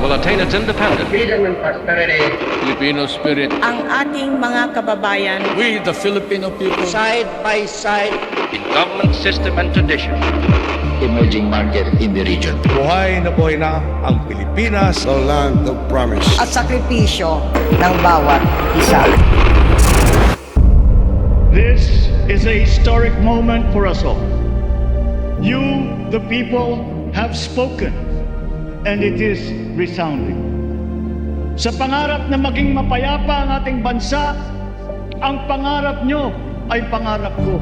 will attain its independence. Freedom and prosperity. Filipino spirit. Ang ating mga kababayan. We, the Filipino people. Side by side. In government system and tradition. Emerging market in the region. Buhay na ang Pilipinas, the land of promise. At sakripisyo ng bawat isa. This is a historic moment for us all. You, the people, have spoken, and it is resounding. Sa pangarap na maging mapayapa ang ating bansa, ang pangarap nyo ay pangarap ko.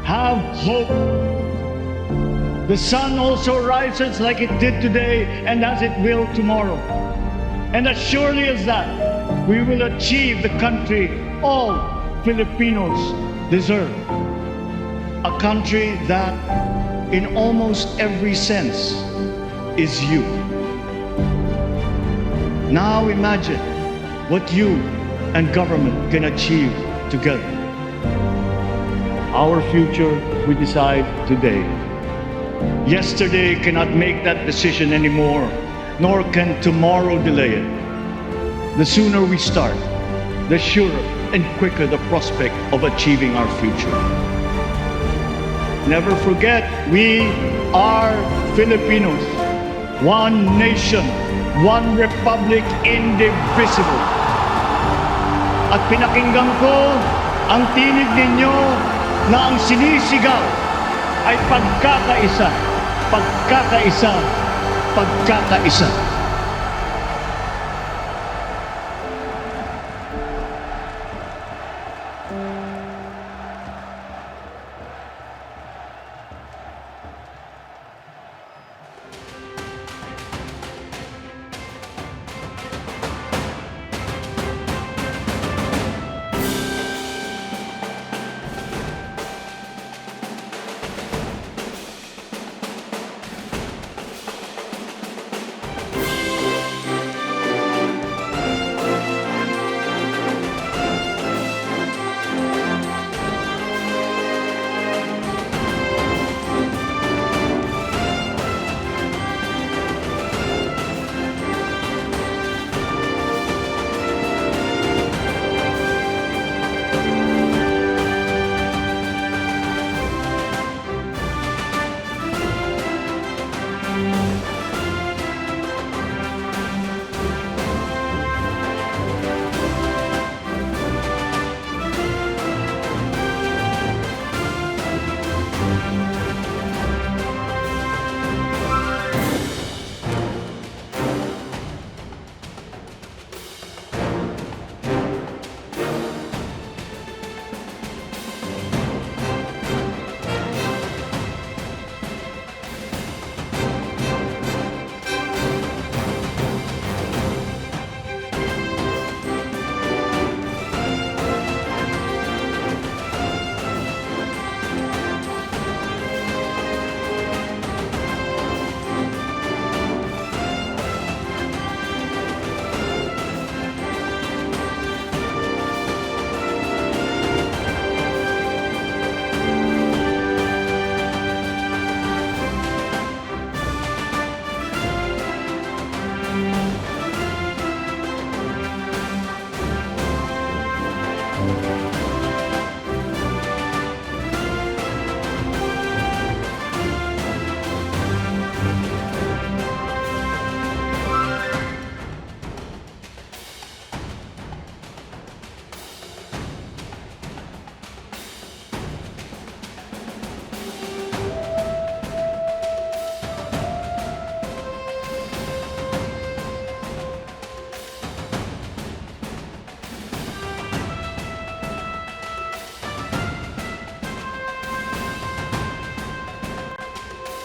Have hope. The sun also rises like it did today and as it will tomorrow. And as surely as that, we will achieve the country all Filipinos deserve. A country that, in almost every sense, is you. Now imagine what you and government can achieve together. Our future we decide today. Yesterday cannot make that decision anymore, nor can tomorrow delay it. The sooner we start, the surer and quicker the prospect of achieving our future. Never forget, we are Filipinos. One nation, one republic, indivisible. At pinakinggan ko ang tinig ninyo na ang sinisigaw ay pagkakaisa, pagkakaisa, pagkakaisa.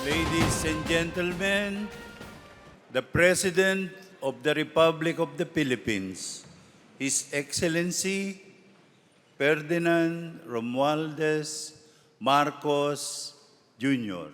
Ladies and gentlemen, the President of the Republic of the Philippines, His Excellency Ferdinand Romualdez Marcos Jr.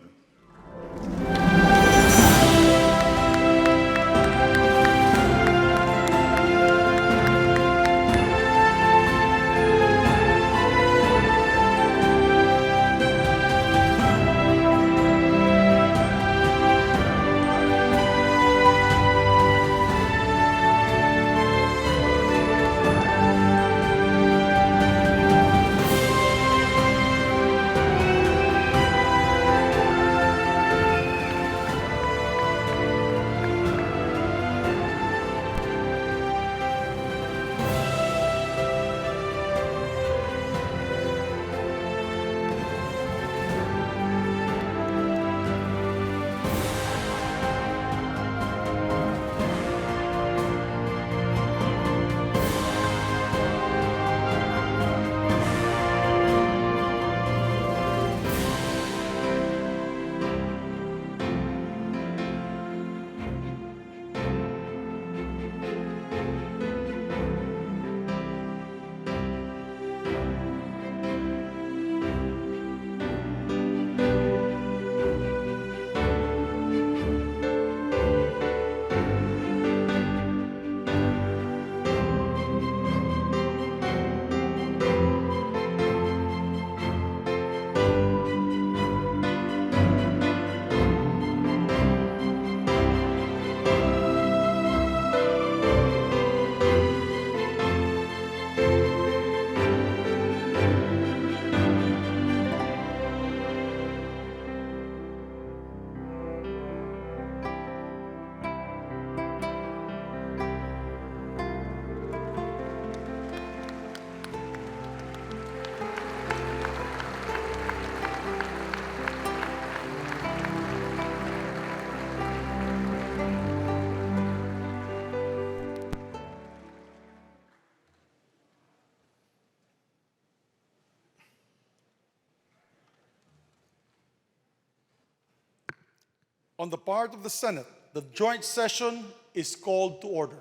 On the part of the Senate, the joint session is called to order.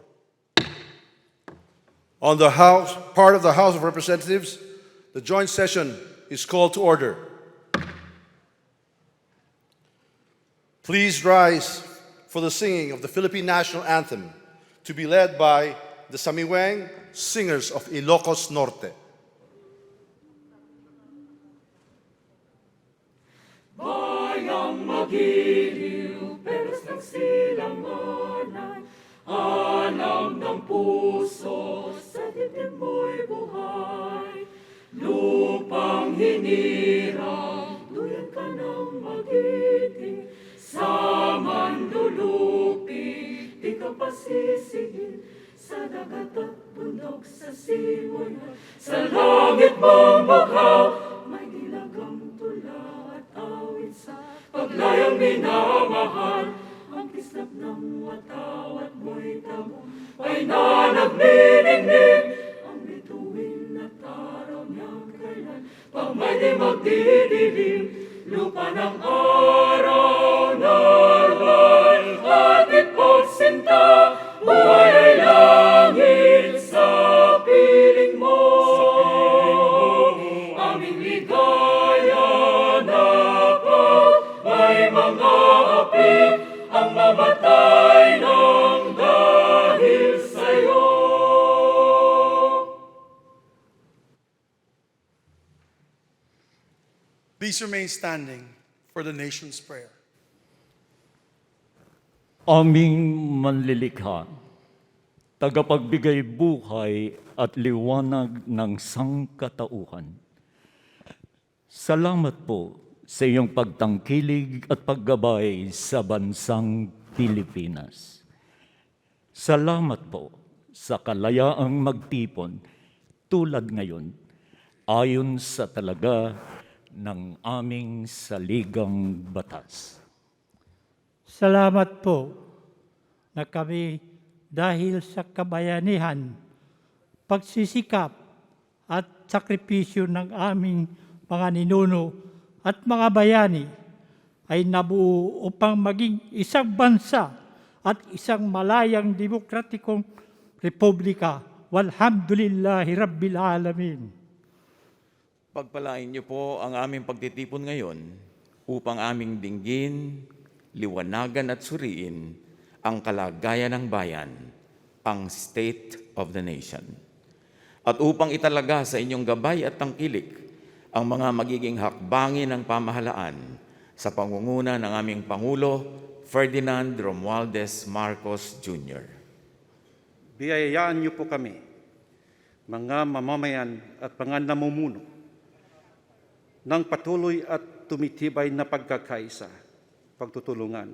On the part of the House of Representatives, the joint session is called to order. Please rise for the singing of the Philippine National Anthem, to be led by the Samiwang Singers of Ilocos Norte. Bayang magiliw, peros ng silanganay, alam ng puso, sa dibdib mo'y buhay. Lupang hinirang, duyan ka ng magiting, sa manlulupi, di ka pasisigil, sa dagat at bundok, sa simoy at sa langit mong bughaw, may dilagang tula at awit sa paglayang minamahal. Ang kislap ng watawat mo'y tamo ay na nagniningning, ang bituin at araw niyang kailan pang may di magdidilim. Lupa ng araw narwal at ipagsinta, buhay ay langit sa piling mo. Aming ligaya na pag may mga api, ang mamatay ng dahil sa'yo. Please remain standing for the nation's prayer. Aming manlilikha, tagapagbigay buhay at liwanag ng sangkatauhan. Salamat po sa iyong pagtangkilig at paggabay sa bansang Pilipinas. Salamat po sa kalayaang magtipon tulad ngayon ayon sa talaga ng aming saligang batas. Salamat po na kami dahil sa kabayanihan, pagsisikap at sakripisyo ng aming mga ninuno at mga bayani ay nabuo upang maging isang bansa at isang malayang demokratikong republika. Walhamdulillahi Rabbil Alamin. Pagpalain niyo po ang aming pagtitipon ngayon upang aming dinggin, liwanagan at suriin ang kalagayan ng bayan, ang state of the nation. At upang italaga sa inyong gabay at tangkilik ang mga magiging hakbangin ng pamahalaan sa pangunguna ng aming Pangulo, Ferdinand Romualdez Marcos Jr. Biyayaan niyo po kami, mga mamamayan at mga namumuno, ng patuloy at tumitibay na pagkakaisa, pagtutulungan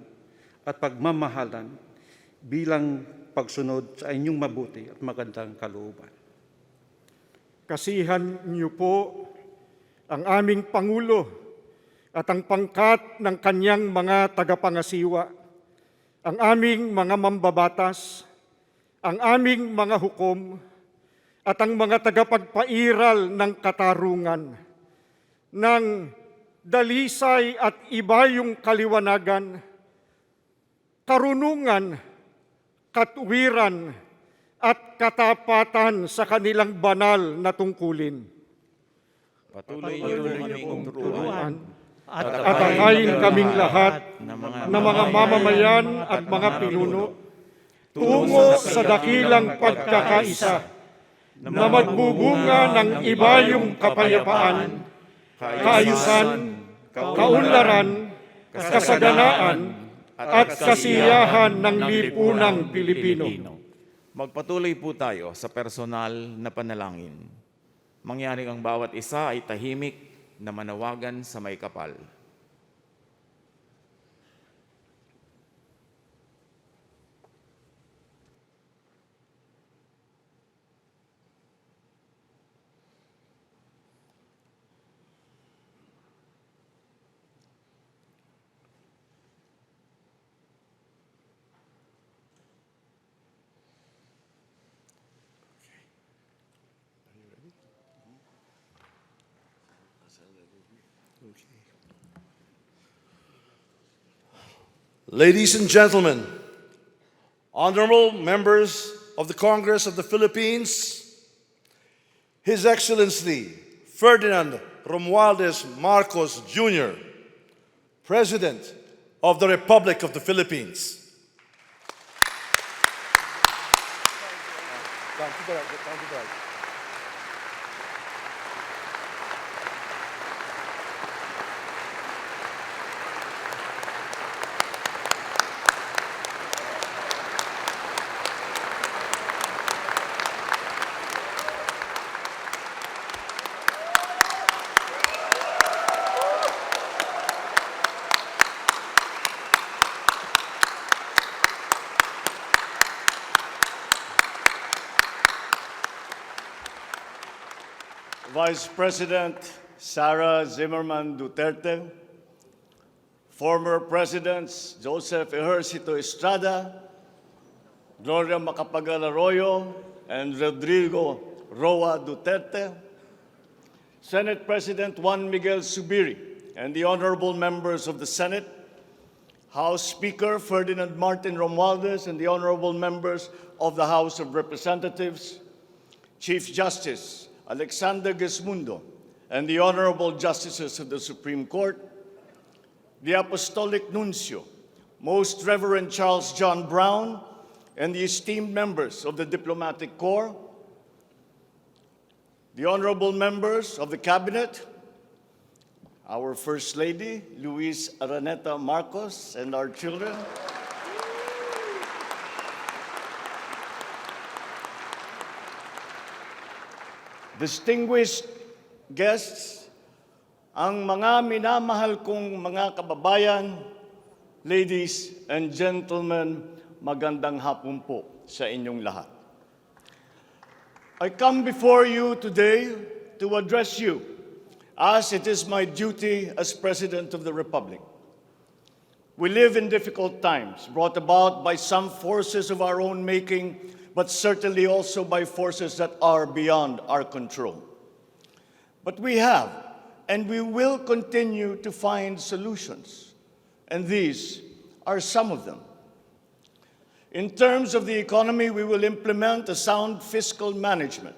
at pagmamahalan bilang pagsunod sa inyong mabuti at magandang kalooban. Kasihan niyo po ang aming Pangulo at ang pangkat ng kanyang mga tagapangasiwa, ang aming mga mambabatas, ang aming mga hukom, at ang mga tagapagpairal ng katarungan, ng dalisay at ibayong kaliwanagan, karunungan, katuwiran, at katapatan sa kanilang banal na tungkulin. Patuloy niyo kaming turuan at atakayin kaming lahat na mga mamamayan at mga pinuno tungo sa dakilang pagkakaisa na magbubunga ng ibayong kapayapaan, kaayusan, kaunlaran, kasaganaan, at kasiyahan ng lipunang Pilipino. Magpatuloy po tayo sa personal na panalangin. Mangyaring ang bawat isa ay tahimik na manawagan sa may kapal. Ladies and gentlemen, honorable members of the Congress of the Philippines, His Excellency Ferdinand Romualdez Marcos Jr., President of the Republic of the Philippines. Vice President Sara Zimmerman Duterte, former Presidents Joseph Ejercito Estrada, Gloria Macapagal Arroyo, and Rodrigo Roa Duterte, Senate President Juan Miguel Zubiri, and the honorable members of the Senate, House Speaker Ferdinand Martin Romualdez, and the honorable members of the House of Representatives, Chief Justice Alexander Gesmundo, and the honorable justices of the Supreme Court, the Apostolic Nuncio, Most Reverend Charles John Brown, and the esteemed members of the Diplomatic Corps, the honorable members of the Cabinet, our First Lady, Luis Araneta Marcos, and our children, distinguished guests, ang mga minamahal kong mga kababayan, ladies and gentlemen, magandang hapon po sa inyong lahat. I come before you today to address you as it is my duty as President of the Republic. We live in difficult times brought about by some forces of our own making, but certainly also by forces that are beyond our control. But we have, and we will continue to find solutions, and these are some of them. In terms of the economy, we will implement a sound fiscal management.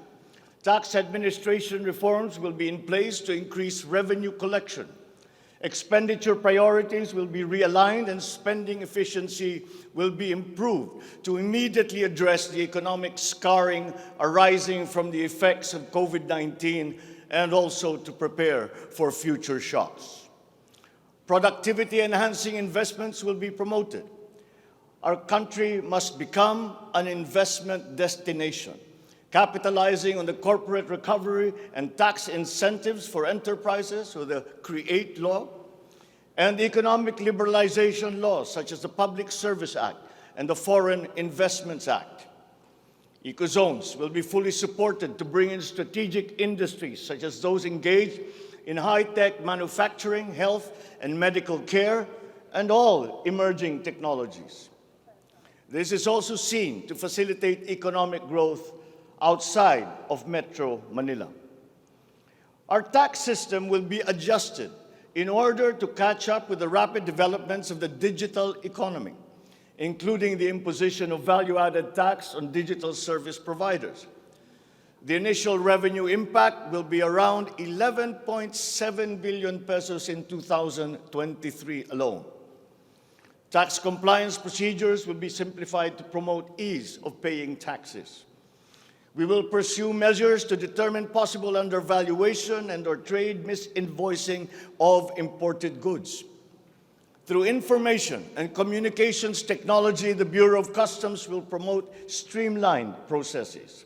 Tax administration reforms will be in place to increase revenue collection. Expenditure priorities will be realigned and spending efficiency will be improved to immediately address the economic scarring arising from the effects of COVID-19 and also to prepare for future shocks. Productivity-enhancing investments will be promoted. Our country must become an investment destination, capitalizing on the corporate recovery and tax incentives for enterprises with the CREATE law and the economic liberalization laws such as the Public Service Act and the Foreign Investments Act. Ecozones will be fully supported to bring in strategic industries such as those engaged in high-tech manufacturing, health and medical care, and all emerging technologies. This is also seen to facilitate economic growth outside of Metro Manila. Our tax system will be adjusted in order to catch up with the rapid developments of the digital economy, including the imposition of value-added tax on digital service providers. The initial revenue impact will be around 11.7 billion pesos in 2023 alone. Tax compliance procedures will be simplified to promote ease of paying taxes. We will pursue measures to determine possible undervaluation and/or trade misinvoicing of imported goods. Through information and communications technology, the Bureau of Customs will promote streamlined processes.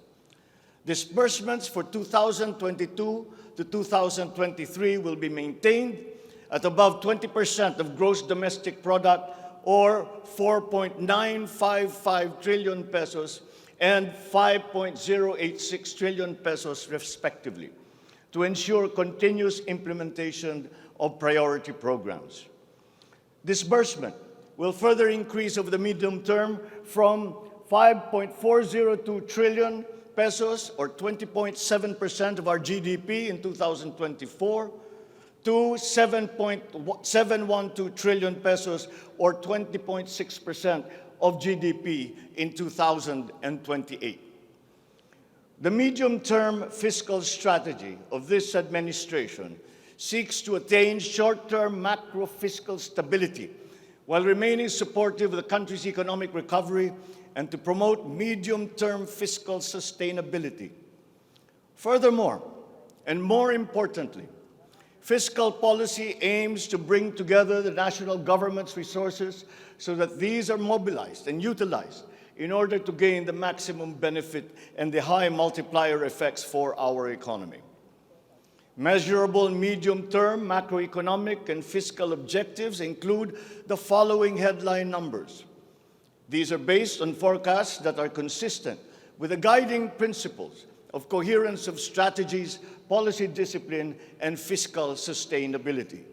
Disbursements for 2022 to 2023 will be maintained at above 20% of gross domestic product, or 4.955 trillion pesos and 5.086 trillion pesos respectively, to ensure continuous implementation of priority programs. Disbursement will further increase over the medium term from 5.402 trillion pesos, or 20.7% of our GDP in 2024, to 7.712 trillion pesos, or 20.6% of GDP in 2028. The medium-term fiscal strategy of this administration seeks to attain short-term macro-fiscal stability while remaining supportive of the country's economic recovery and to promote medium-term fiscal sustainability. Furthermore, and more importantly, fiscal policy aims to bring together the national government's resources so that these are mobilized and utilized in order to gain the maximum benefit and the high multiplier effects for our economy. Measurable medium-term macroeconomic and fiscal objectives include the following headline numbers. These are based on forecasts that are consistent with the guiding principles of coherence of strategies, policy discipline, and fiscal sustainability.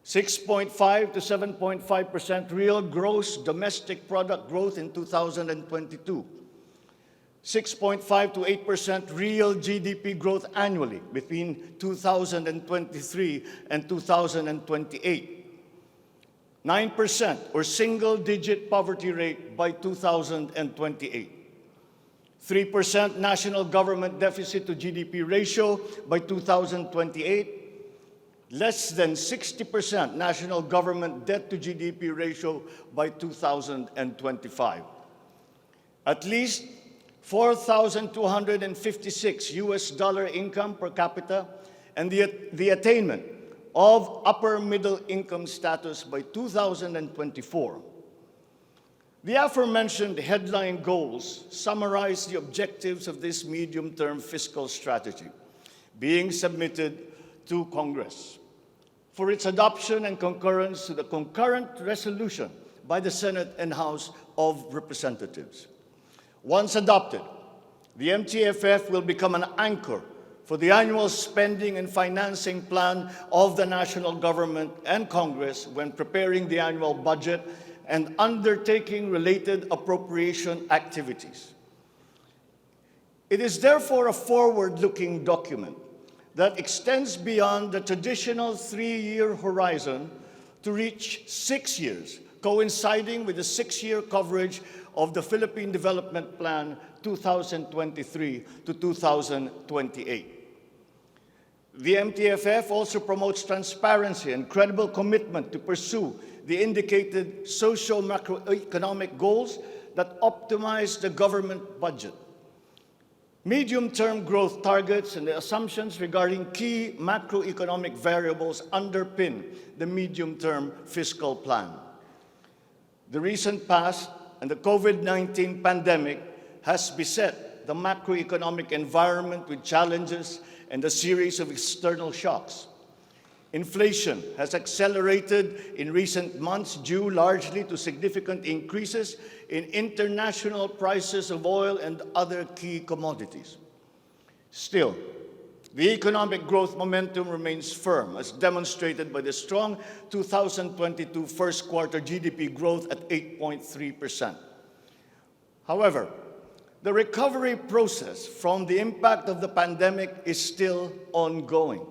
6.5 to 7.5% real gross domestic product growth in 2022. 6.5 to 8% real GDP growth annually between 2023 and 2028. 9% or single-digit poverty rate by 2028. 3% national government deficit to GDP ratio by 2028. Less than 60% national government debt to GDP ratio by 2025. At least $4,256 income per capita, and the attainment of upper middle income status by 2024. The aforementioned headline goals summarize the objectives of this medium-term fiscal strategy being submitted to Congress for its adoption and concurrence to the concurrent resolution by the Senate and House of Representatives. Once adopted, the MTFF will become an anchor for the annual spending and financing plan of the national government and Congress when preparing the annual budget and undertaking related appropriation activities. It is therefore a forward-looking document that extends beyond the traditional 3-year horizon to reach 6 years, coinciding with the 6-year coverage of the Philippine Development Plan 2023 to 2028. The MTFF also promotes transparency and credible commitment to pursue the indicated socio-macroeconomic goals that optimize the government budget. Medium-term growth targets and the assumptions regarding key macroeconomic variables underpin the medium-term fiscal plan. The recent past and the COVID-19 pandemic has beset the macroeconomic environment with challenges and a series of external shocks. Inflation has accelerated in recent months due largely to significant increases in international prices of oil and other key commodities. Still, the economic growth momentum remains firm, as demonstrated by the strong 2022 first quarter GDP growth at 8.3%. However, the recovery process from the impact of the pandemic is still ongoing,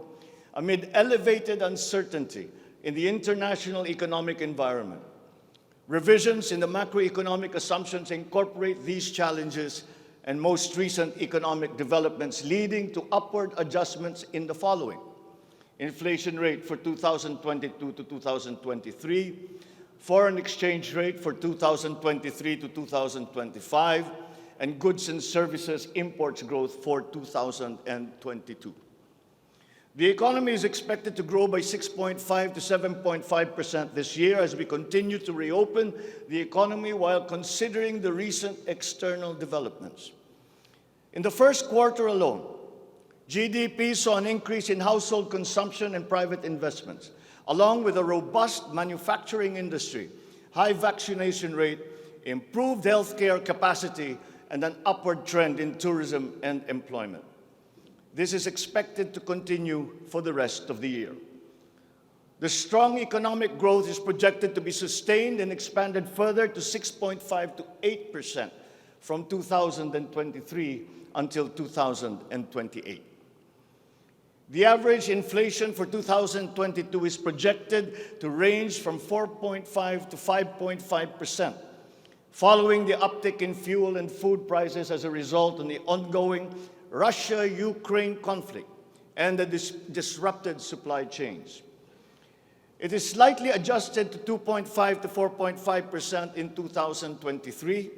amid elevated uncertainty in the international economic environment. Revisions in the macroeconomic assumptions incorporate these challenges and most recent economic developments, leading to upward adjustments in the following: inflation rate for 2022 to 2023, foreign exchange rate for 2023 to 2025, and goods and services imports growth for 2022. The economy is expected to grow by 6.5 to 7.5% this year as we continue to reopen the economy while considering the recent external developments. In the first quarter alone, GDP saw an increase in household consumption and private investments, along with a robust manufacturing industry, high vaccination rate, improved healthcare capacity, and an upward trend in tourism and employment. This is expected to continue for the rest of the year. The strong economic growth is projected to be sustained and expanded further to 6.5 to 8% from 2023 until 2028. The average inflation for 2022 is projected to range from 4.5 to 5.5%, following the uptick in fuel and food prices as a result of the ongoing Russia-Ukraine conflict and the disrupted supply chains. It is slightly adjusted to 2.5 to 4.5% in 2023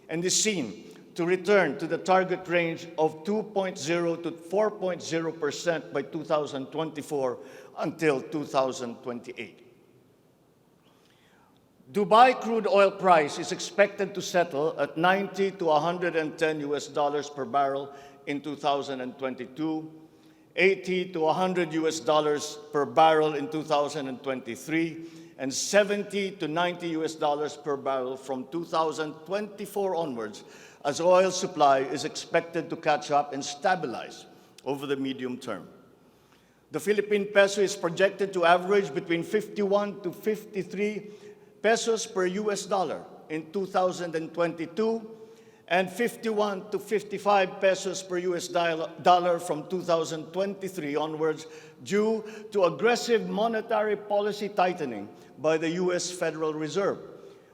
and is seen to return to the target range of 2.0 to 4.0% by 2024 until 2028. Dubai crude oil price is expected to settle at 90 to 110 US dollars per barrel in 2022, 80 to 100 US dollars per barrel in 2023, and 70 to 90 US dollars per barrel from 2024 onwards, as oil supply is expected to catch up and stabilize over the medium term. The Philippine peso is projected to average between 51 to 53 pesos per US dollar in 2022 and 51 to 55 pesos per US dollar from 2023 onwards due to aggressive monetary policy tightening by the US Federal Reserve,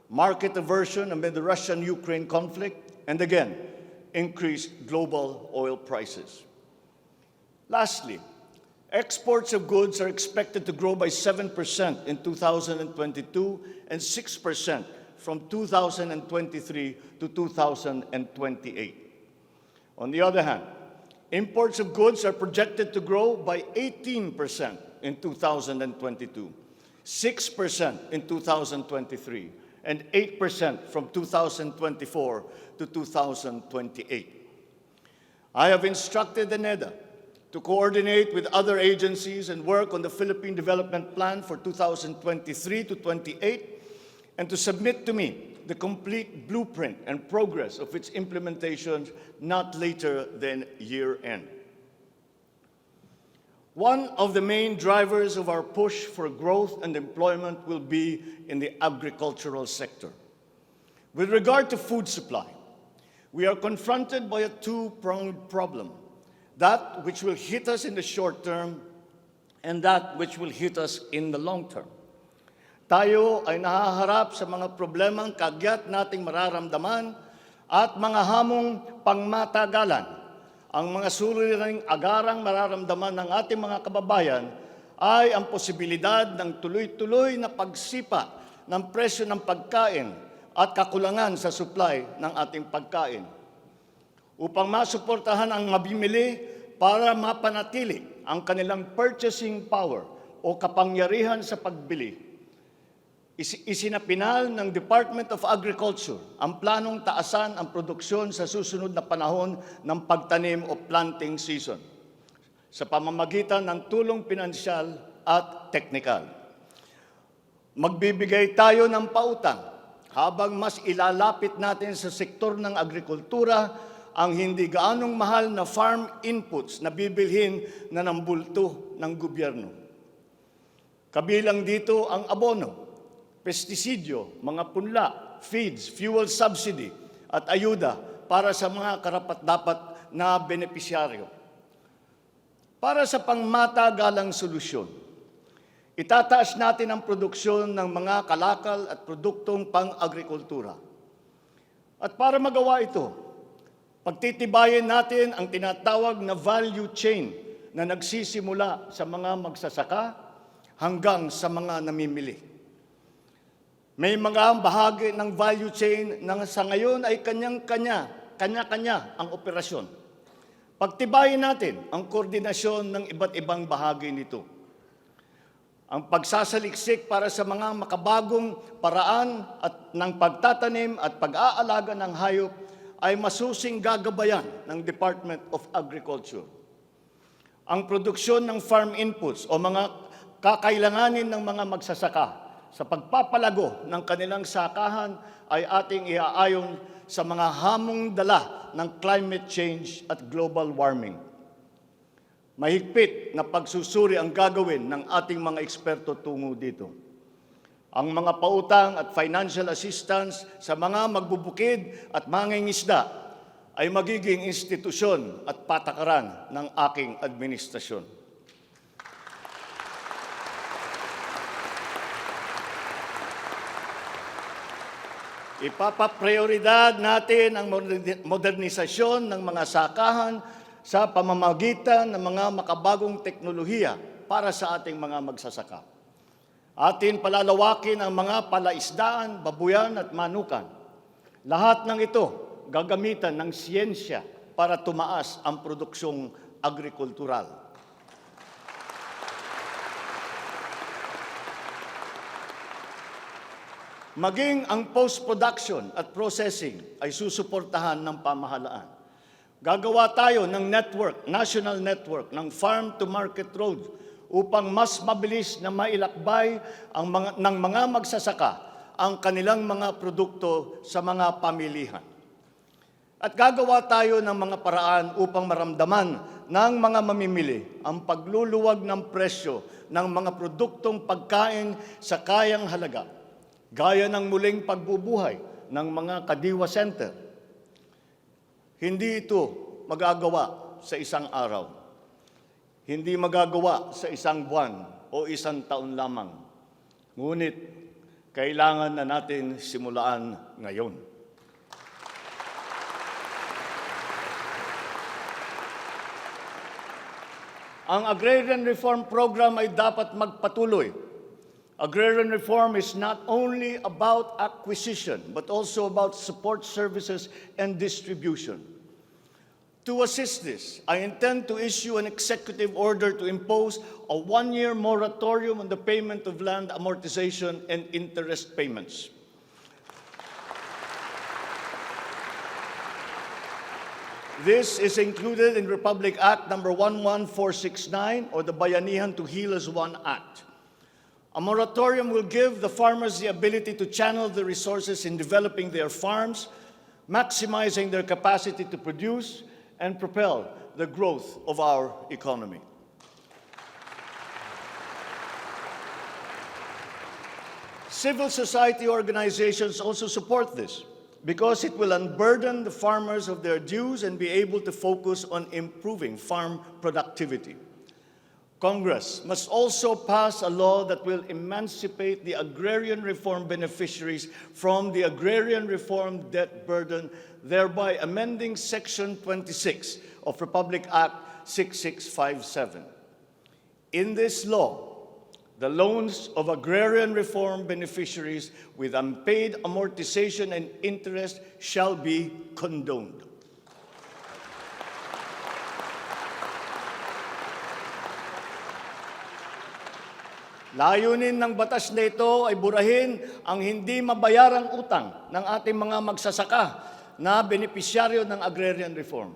market aversion amid the Russian-Ukraine conflict, and again, increased global oil prices. Lastly, exports of goods are expected to grow by 7% in 2022 and 6% from 2023 to 2028. On the other hand, imports of goods are projected to grow by 18% in 2022, 6% in 2023, and 8% from 2024 to 2028. I have instructed the NEDA to coordinate with other agencies and work on the Philippine Development Plan for 2023 to 28 and to submit to me the complete blueprint and progress of its implementation not later than year-end. One of the main drivers of our push for growth and employment will be in the agricultural sector. With regard to food supply, we are confronted by a two-pronged problem, that which will hit us in the short term and that which will hit us in the long term. Tayo ay nahaharap sa mga problemang kagyat nating mararamdaman at mga hamong pangmatagalan. Ang mga suliraning agarang mararamdaman ng ating mga kababayan ay ang posibilidad ng tuloy-tuloy na pagsipa ng presyo ng pagkain at kakulangan sa supply ng ating pagkain. Upang masuportahan ang mabimili para mapanatili ang kanilang purchasing power o kapangyarihan sa pagbili, isinapinal ng Department of Agriculture ang planong taasan ang produksyon sa susunod na panahon ng pagtanim o planting season sa pamamagitan ng tulong pinansyal at teknikal. Magbibigay tayo ng pautang habang mas ilalapit natin sa sektor ng agrikultura ang hindi gaanong mahal na farm inputs na bibilhin na ng bulto ng gobyerno. Kabilang dito ang abono, pestisidyo, mga punla, feeds, fuel subsidy, at ayuda para sa mga karapat-dapat na benepisyaryo. Para sa pangmatagalang solusyon, itataas natin ang produksyon ng mga kalakal at produktong pang-agrikultura. At para magawa ito, pagtitibayin natin ang tinatawag na value chain na nagsisimula sa mga magsasaka hanggang sa mga namimili. May mga bahagi ng value chain na sa ngayon ay kanya-kanya ang operasyon. Pagtibayin natin ang koordinasyon ng iba't ibang bahagi nito. Ang pagsasaliksik para sa mga makabagong paraan at ng pagtatanim at pag-aalaga ng hayop ay masusing gagabayan ng Department of Agriculture. Ang produksyon ng farm inputs o mga kakailanganin ng mga magsasaka sa pagpapalago ng kanilang sakahan ay ating iaayon sa mga hamong dala ng climate change at global warming. Mahigpit na pagsusuri ang gagawin ng ating mga eksperto tungo dito. Ang mga pautang at financial assistance sa mga magbubukid at mangingisda ay magiging institusyon at patakaran ng aking administrasyon. Ipapaprioridad natin ang modernisasyon ng mga sakahan sa pamamagitan ng mga makabagong teknolohiya para sa ating mga magsasaka. Atin palalawakin ang mga palaisdaan, babuyan at manukan. Lahat ng ito gagamitan ng siyensya para tumaas ang produksyong agrikultural. Maging ang post-production at processing ay susuportahan ng pamahalaan. Gagawa tayo ng network, national network, ng farm-to-market road upang mas mabilis na mailakbay ng mga magsasaka ang kanilang mga produkto sa mga pamilihan. At gagawa tayo ng mga paraan upang maramdaman ng mga mamimili ang pagluluwag ng presyo ng mga produktong pagkain sa kayang halaga, gaya ng muling pagbubuhay ng mga Kadiwa Center. Hindi ito magagawa sa isang araw. Hindi magagawa sa isang buwan o isang taon lamang. Ngunit, kailangan na natin simulaan ngayon. Ang Agrarian Reform Program ay dapat magpatuloy. Agrarian reform is not only about acquisition, but also about support services and distribution. To assist this, I intend to issue an executive order to impose a one-year moratorium on the payment of land amortization and interest payments. This is included in Republic Act number 11469, or the Bayanihan to Heal as One Act. A moratorium will give the farmers the ability to channel the resources in developing their farms, maximizing their capacity to produce, and propel the growth of our economy. Civil society organizations also support this because it will unburden the farmers of their dues and be able to focus on improving farm productivity. Congress must also pass a law that will emancipate the agrarian reform beneficiaries from the agrarian reform debt burden, thereby amending Section 26 of Republic Act 6657. In this law, the loans of agrarian reform beneficiaries with unpaid amortization and interest shall be condoned. Layunin ng batas na ito ay burahin ang hindi mabayarang utang ng ating mga magsasaka na benepisyaryo ng agrarian reform.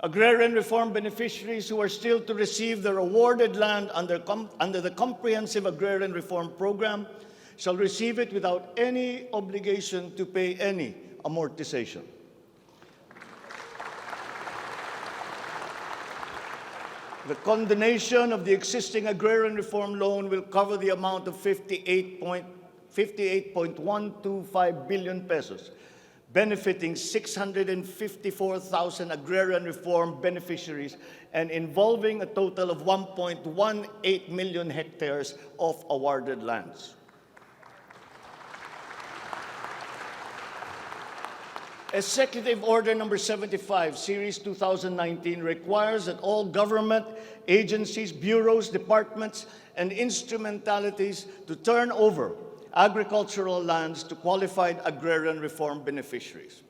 Agrarian reform beneficiaries who are still to receive their awarded land under the Comprehensive Agrarian Reform Program shall receive it without any obligation to pay any amortization. The condonation of the existing agrarian reform loan will cover the amount of 58.125 billion pesos, benefiting 654,000 agrarian reform beneficiaries and involving a total of 1.18 million hectares of awarded lands. Executive Order number 75, Series 2019, requires that all government agencies, bureaus, departments, and instrumentalities to turn over agricultural lands to qualified agrarian reform beneficiaries.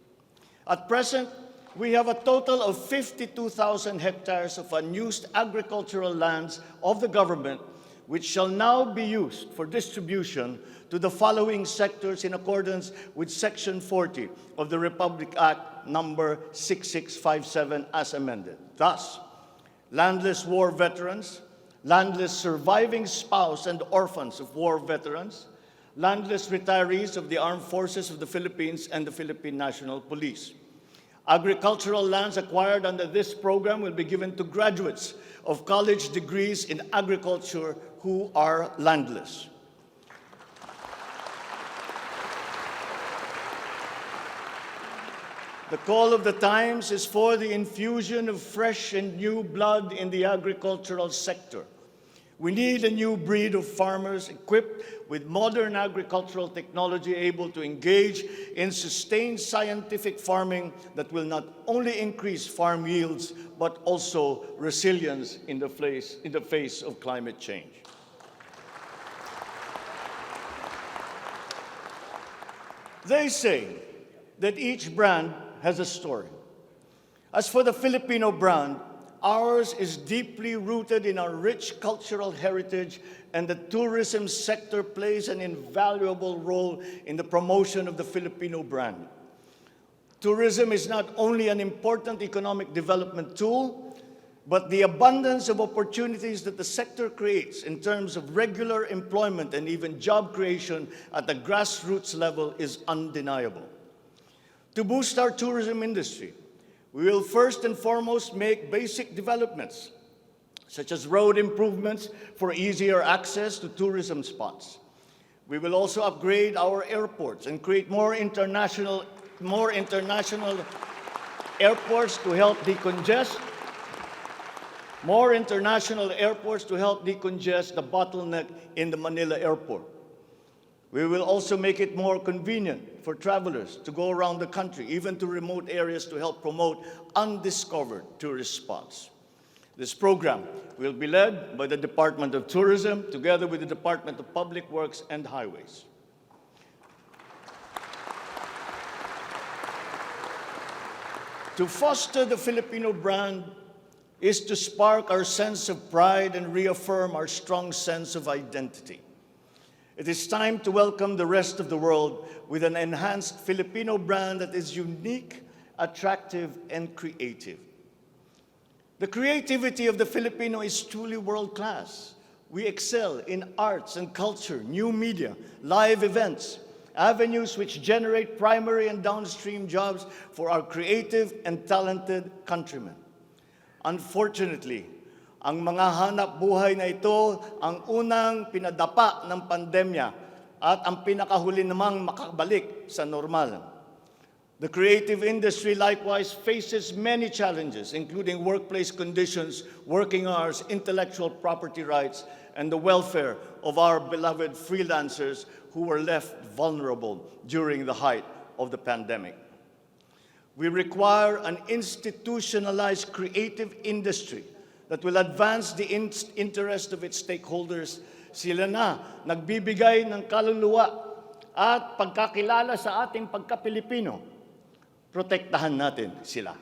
At present, we have a total of 52,000 hectares of unused agricultural lands of the government, which shall now be used for distribution to the following sectors in accordance with Section 40 of the Republic Act number 6657 as amended. Thus, landless war veterans, landless surviving spouse and orphans of war veterans, landless retirees of the Armed Forces of the Philippines and the Philippine National Police. Agricultural lands acquired under this program will be given to graduates of college degrees in agriculture who are landless. The call of the times is for the infusion of fresh and new blood in the agricultural sector. We need a new breed of farmers equipped with modern agricultural technology able to engage in sustained scientific farming that will not only increase farm yields, but also resilience in the face of climate change. They say that each brand has a story. As for the Filipino brand, ours is deeply rooted in our rich cultural heritage, and the tourism sector plays an invaluable role in the promotion of the Filipino brand. Tourism is not only an important economic development tool, but the abundance of opportunities that the sector creates in terms of regular employment and even job creation at the grassroots level is undeniable. To boost our tourism industry, we will first and foremost make basic developments, such as road improvements for easier access to tourism spots. We will also upgrade our airports and create more international airports to help decongest the bottleneck in the Manila airport. We will also make it more convenient for travelers to go around the country, even to remote areas, to help promote undiscovered tourist spots. This program will be led by the Department of Tourism together with the Department of Public Works and Highways. To foster the Filipino brand is to spark our sense of pride and reaffirm our strong sense of identity. It is time to welcome the rest of the world with an enhanced Filipino brand that is unique, attractive, and creative. The creativity of the Filipino is truly world-class. We excel in arts and culture, new media, live events, avenues which generate primary and downstream jobs for our creative and talented countrymen. Unfortunately, ang mga hanap buhay na ito ang unang pinadapa ng pandemya at ang pinakahuli namang makabalik sa normal. The creative industry likewise faces many challenges, including workplace conditions, working hours, intellectual property rights, and the welfare of our beloved freelancers who were left vulnerable during the height of the pandemic. We require an institutionalized creative industry that will advance the interest of its stakeholders. Sila na nagbibigay ng kaluluwa at pagkakilala sa ating pagka-Pilipino. Protektahan natin sila.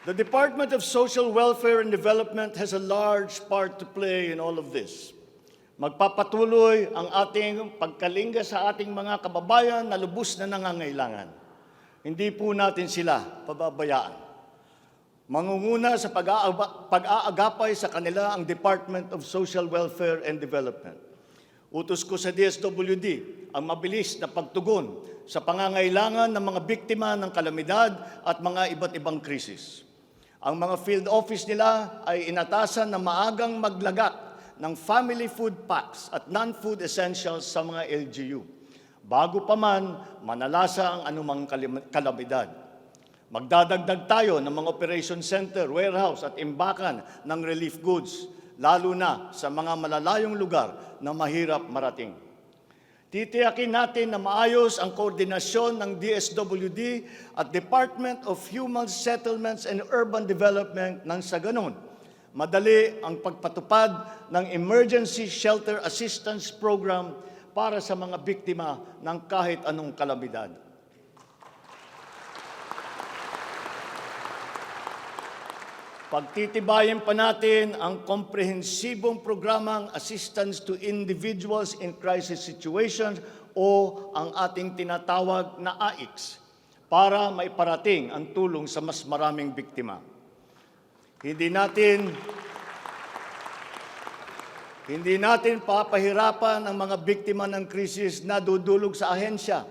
The Department of Social Welfare and Development has a large part to play in all of this. Magpapatuloy ang ating pagkalinga sa ating mga kababayan na lubos na nangangailangan. Hindi po natin sila pababayaan. Mangunguna sa pag-aagapay sa kanila ang Department of Social Welfare and Development. Utos ko sa DSWD ang mabilis na pagtugon sa pangangailangan ng mga biktima ng kalamidad at mga iba't ibang krisis. Ang mga field office nila ay inatasan na maagang maglagak ng family food packs at non-food essentials sa mga LGU, bago pa man manalasa ang anumang kalamidad. Magdadagdag tayo ng mga operation center, warehouse at imbakan ng relief goods, lalo na sa mga malalayong lugar na mahirap marating. Titiyakin natin na maayos ang koordinasyon ng DSWD at Department of Human Settlements and Urban Development nang sa ganon madali ang pagpatupad ng Emergency Shelter Assistance Program para sa mga biktima ng kahit anong kalamidad. Pagtitibayin pa natin ang komprehensibong programang Assistance to Individuals in Crisis Situations o ang ating tinatawag na AICS para maiparating ang tulong sa mas maraming biktima. Hindi natin papahirapan ang mga biktima ng krisis na dudulog sa ahensya.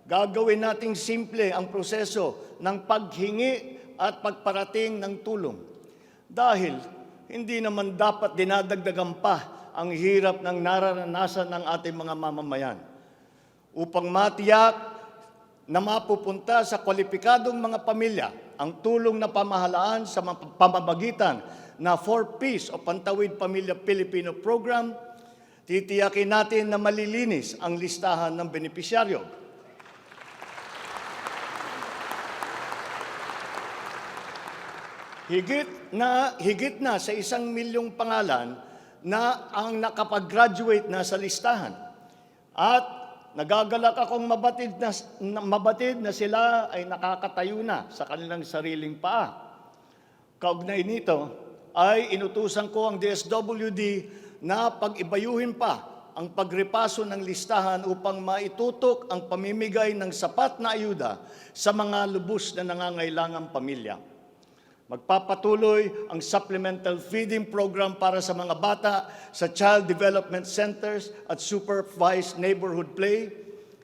Gagawin nating simple ang proseso ng paghingi at pagparating ng tulong. Dahil hindi naman dapat dinadagdagan pa ang hirap ng nararanasan ng ating mga mamamayan. Upang matiyak na mapupunta sa kwalipikadong mga pamilya ang tulong na pamahalaan sa pamamagitan na 4Ps o Pantawid Pamilya Pilipino Program, titiyakin natin na malilinis ang listahan ng benepisyaryo. Higit na sa 1 milyong pangalan na ang nakapag-graduate na sa listahan. At nagagalak akong mabatid na sila ay nakakatayo na sa kanilang sariling paa. Kaugnay nito ay inutusan ko ang DSWD na pag-ibayuhin pa ang pagrepaso ng listahan upang maitutok ang pamimigay ng sapat na ayuda sa mga lubos na nangangailangang pamilya. Magpapatuloy ang supplemental feeding program para sa mga bata sa child development centers at supervised neighborhood play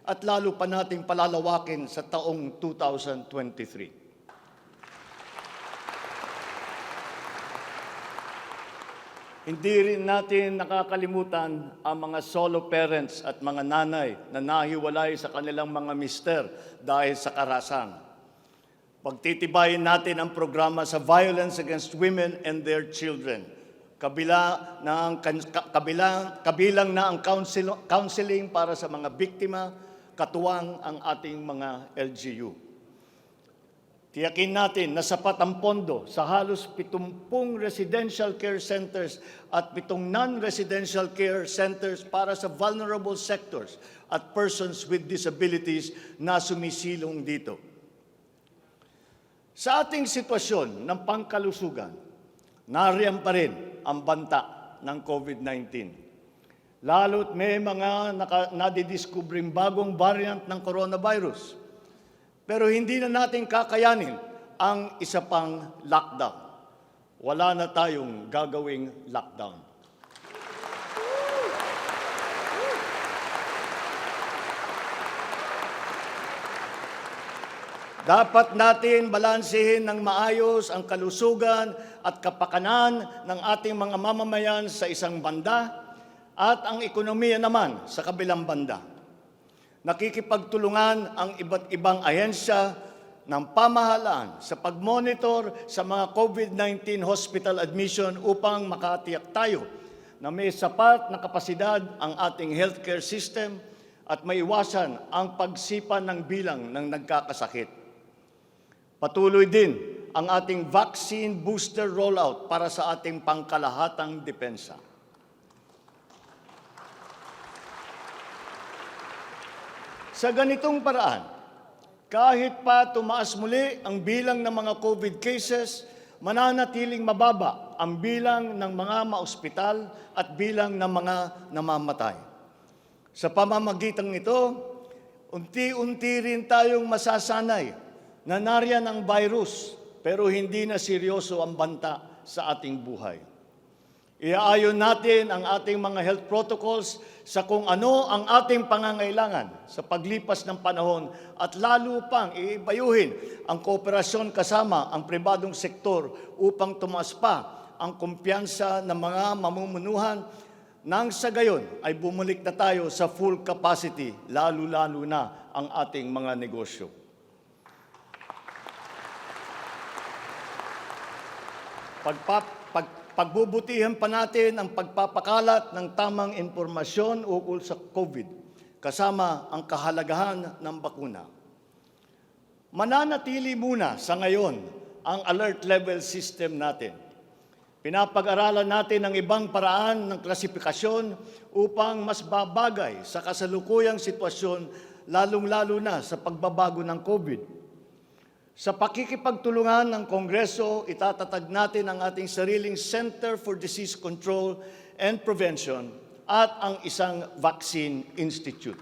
at lalo pa nating palalawakin sa taong 2023. Hindi rin natin nakakalimutan ang mga solo parents at mga nanay na nahiwalay sa kanilang mga mister dahil sa karahasan. Pagtitibayin natin ang programa sa violence against women and their children. Kabilang na ang counseling para sa mga biktima, katuwang ang ating mga LGU. Tiyakin natin na sapat ang pondo sa halos 70 residential care centers at 7 non-residential care centers para sa vulnerable sectors at persons with disabilities na sumisilong dito. Sa ating sitwasyon ng pangkalusugan, nariyan pa rin ang banta ng COVID-19. Lalo't may mga nadidiskubring bagong variant ng coronavirus. Pero hindi na natin kakayanin ang isa pang lockdown. Wala na tayong gagawing lockdown. Dapat natin balansehin ng maayos ang kalusugan at kapakanan ng ating mga mamamayan sa isang banda at ang ekonomiya naman sa kabilang banda. Nakikipagtulungan ang iba't ibang ahensya ng pamahalaan sa pag-monitor sa mga COVID-19 hospital admission upang makatiyak tayo na may sapat na kapasidad ang ating healthcare system at maiwasan ang pagsipa ng bilang ng nagkakasakit. Patuloy din ang ating vaccine booster rollout para sa ating pangkalahatang depensa. Sa ganitong paraan, kahit pa tumaas muli ang bilang ng mga COVID cases, mananatiling mababa ang bilang ng mga maospital at bilang ng mga namamatay. Sa pamamagitan nito, unti-unti rin tayong masasanay na nariyan ang virus pero hindi na seryoso ang banta sa ating buhay. Iaayon natin ang ating mga health protocols sa kung ano ang ating pangangailangan sa paglipas ng panahon at lalo pang iibayuhin ang kooperasyon kasama ang pribadong sektor upang tumaas pa ang kumpiyansa ng mga mamumunuhan nang sa gayon ay bumalik na tayo sa full capacity, lalo-lalo na ang ating mga negosyo. Pagbubutihan pa natin ang pagpapakalat ng tamang impormasyon ukol sa COVID, kasama ang kahalagahan ng bakuna. Mananatili muna sa ngayon ang alert level system natin. Pinapag-aralan natin ang ibang paraan ng klasifikasyon upang mas babagay sa kasalukuyang sitwasyon, lalong-lalo na sa pagbabago ng COVID. Sa pakikipagtulungan ng Kongreso, itatatag natin ang ating sariling Center for Disease Control and Prevention at ang isang Vaccine Institute.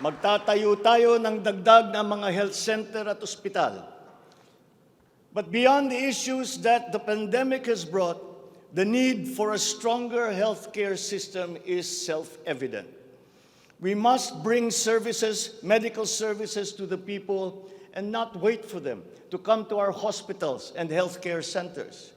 Magtatayo tayo ng dagdag na mga health center at ospital. But beyond the issues that the pandemic has brought, the need for a stronger healthcare system is self-evident. We must bring services, medical services to the people and not wait for them to come to our hospitals and healthcare centers.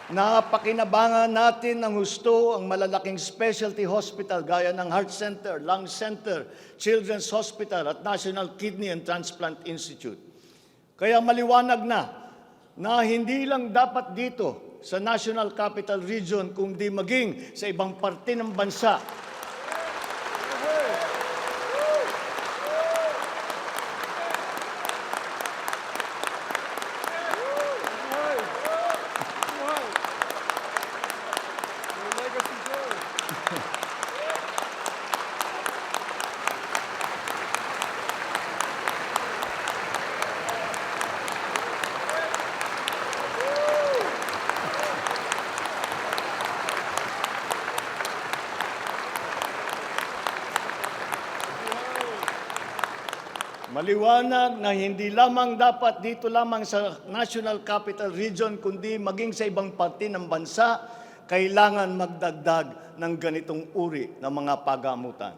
Napakinabangan natin ng husto ang malalaking specialty hospital gaya ng Heart Center, Lung Center, Children's Hospital at National Kidney and Transplant Institute. Kaya maliwanag na hindi lang dapat dito sa National Capital Region kundi maging sa ibang parte ng bansa maliwanag na hindi lamang dapat dito lamang sa National Capital Region, kundi maging sa ibang parte ng bansa, kailangan magdagdag ng ganitong uri ng mga pagamutan.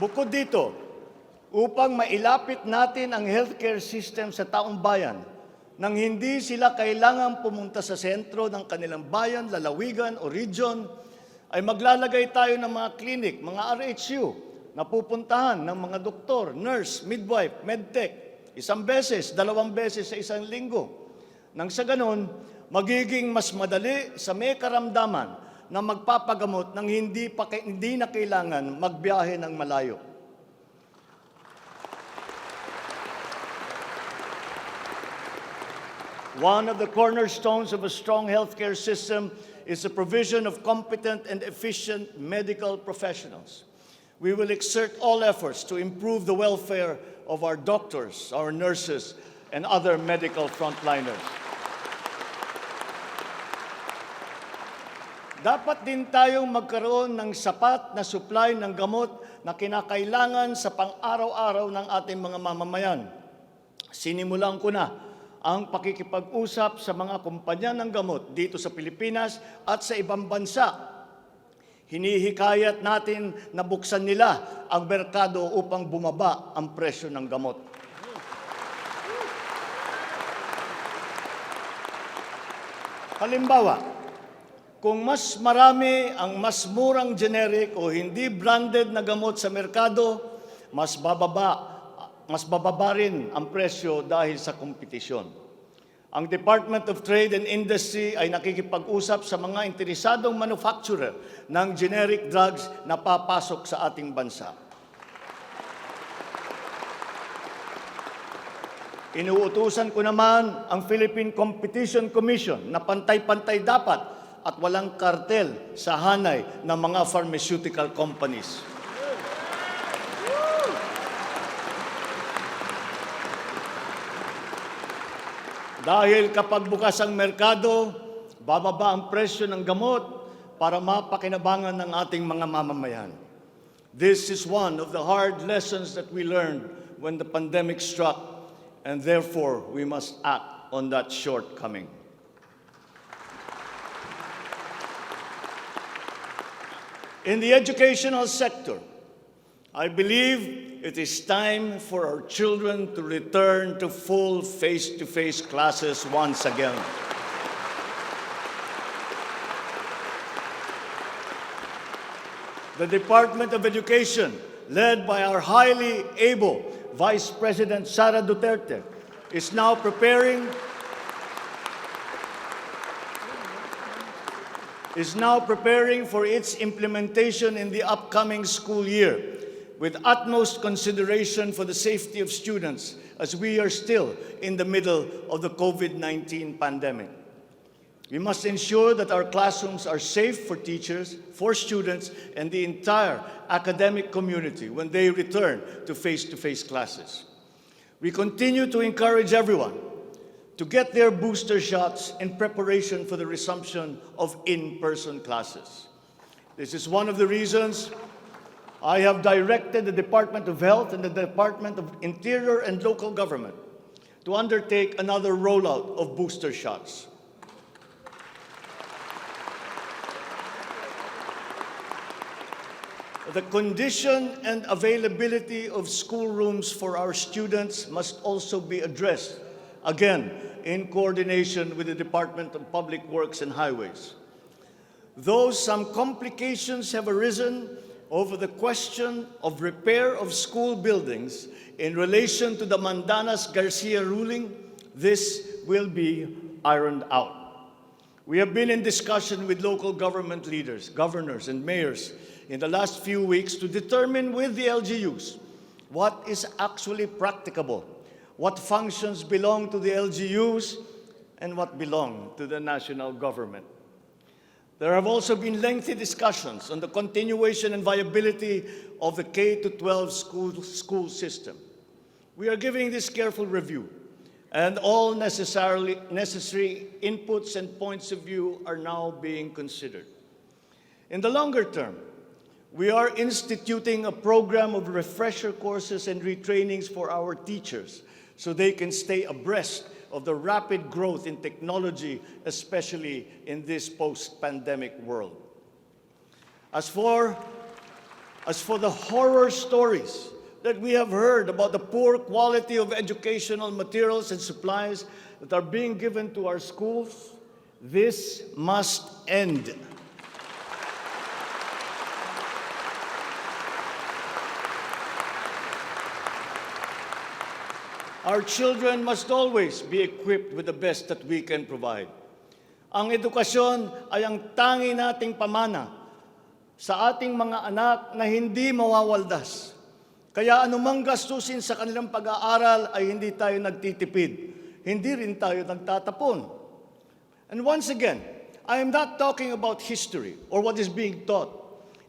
Bukod dito, upang mailapit natin ang healthcare system sa taong bayan, nang hindi sila kailangang pumunta sa sentro ng kanilang bayan, lalawigan o region, ay maglalagay tayo ng mga clinic, mga RHU, na pupuntahan ng mga doktor, nurse, midwife, medtech, 1 beses, 2 beses sa 1 linggo. Nang sa ganon, magiging mas madali sa may karamdaman na magpapagamot nang hindi na kailangan magbiyahe ng malayo. One of the cornerstones of a strong healthcare system is the provision of competent and efficient medical professionals. We will exert all efforts to improve the welfare of our doctors, our nurses, and other medical frontliners. Dapat din tayong magkaroon ng sapat na supply ng gamot na kinakailangan sa pang-araw-araw ng ating mga mamamayan. Sinimulan ko na ang pakikipag-usap sa mga kumpanya ng gamot dito sa Pilipinas at sa ibang bansa. Hinihikayat natin na buksan nila ang merkado upang bumaba ang presyo ng gamot. Halimbawa, kung mas marami ang mas murang generic o hindi branded na gamot sa merkado, mas bababa rin ang presyo dahil sa kompetisyon. Ang Department of Trade and Industry ay nakikipag-usap sa mga interesadong manufacturer ng generic drugs na papasok sa ating bansa. Inuutusan ko naman ang Philippine Competition Commission na pantay-pantay dapat at walang kartel sa hanay ng mga pharmaceutical companies. Dahil kapag bukas ang merkado, bababa ang presyo ng gamot para mapakinabangan ng ating mga mamamayan. This is one of the hard lessons that we learned when the pandemic struck, and therefore we must act on that shortcoming. In the educational sector, I believe it is time for our children to return to full face-to-face classes once again. The Department of Education, led by our highly able Vice President Sara Duterte, is now preparing for its implementation in the upcoming school year, with utmost consideration for the safety of students as we are still in the middle of the COVID-19 pandemic. We must ensure that our classrooms are safe for teachers, for students, and the entire academic community when they return to face-to-face classes. We continue to encourage everyone to get their booster shots in preparation for the resumption of in-person classes. This is one of the reasons I have directed the Department of Health and the Department of Interior and Local Government to undertake another rollout of booster shots. The condition and availability of schoolrooms for our students must also be addressed again, in coordination with the Department of Public Works and Highways. Though some complications have arisen over the question of repair of school buildings in relation to the Mandanas-Garcia ruling, this will be ironed out. We have been in discussion with local government leaders, governors, and mayors in the last few weeks to determine with the LGUs what is actually practicable, what functions belong to the LGUs, and what belong to the national government. There have also been lengthy discussions on the continuation and viability of the K-12 school system. We are giving this careful review, and all necessary inputs and points of view are now being considered. In the longer term, we are instituting a program of refresher courses and retrainings for our teachers so they can stay abreast of the rapid growth in technology, especially in this post-pandemic world. As for the horror stories that we have heard about the poor quality of educational materials and supplies that are being given to our schools, this must end. Our children must always be equipped with the best that we can provide. Ang edukasyon ay ang tangi nating pamana sa ating mga anak na hindi mawawaldas. Kaya anumang gastusin sa kanilang pag-aaral ay hindi tayo nagtitipid. Hindi rin tayo nagtatapon. And once again, I am not talking about history or what is being taught.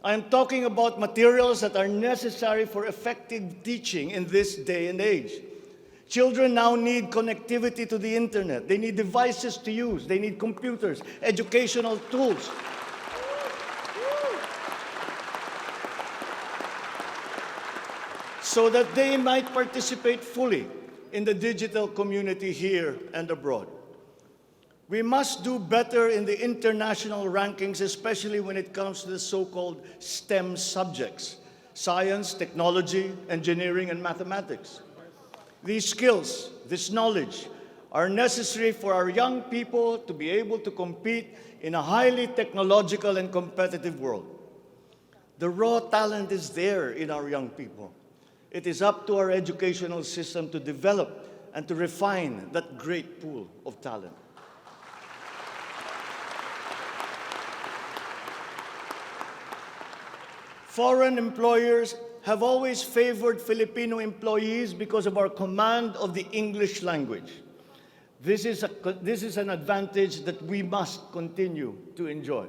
I am talking about materials that are necessary for effective teaching in this day and age. Children now need connectivity to the internet. They need devices to use. They need computers, educational tools. So that they might participate fully in the digital community here and abroad. We must do better in the international rankings, especially when it comes to the so-called STEM subjects: science, technology, engineering, and mathematics. These skills, this knowledge, are necessary for our young people to be able to compete in a highly technological and competitive world. The raw talent is there in our young people. It is up to our educational system to develop and to refine that great pool of talent. Foreign employers have always favored Filipino employees because of our command of the English language. This is an advantage that we must continue to enjoy.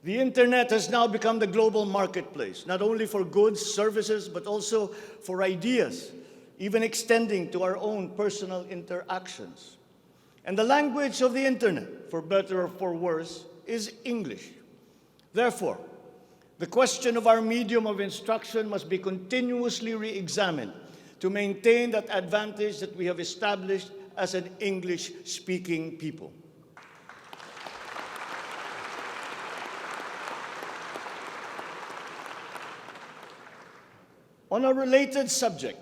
The internet has now become the global marketplace, not only for goods, services, but also for ideas, even extending to our own personal interactions. And the language of the internet, for better or for worse, is English. Therefore, the question of our medium of instruction must be continuously re-examined to maintain that advantage that we have established as an English-speaking people. On a related subject,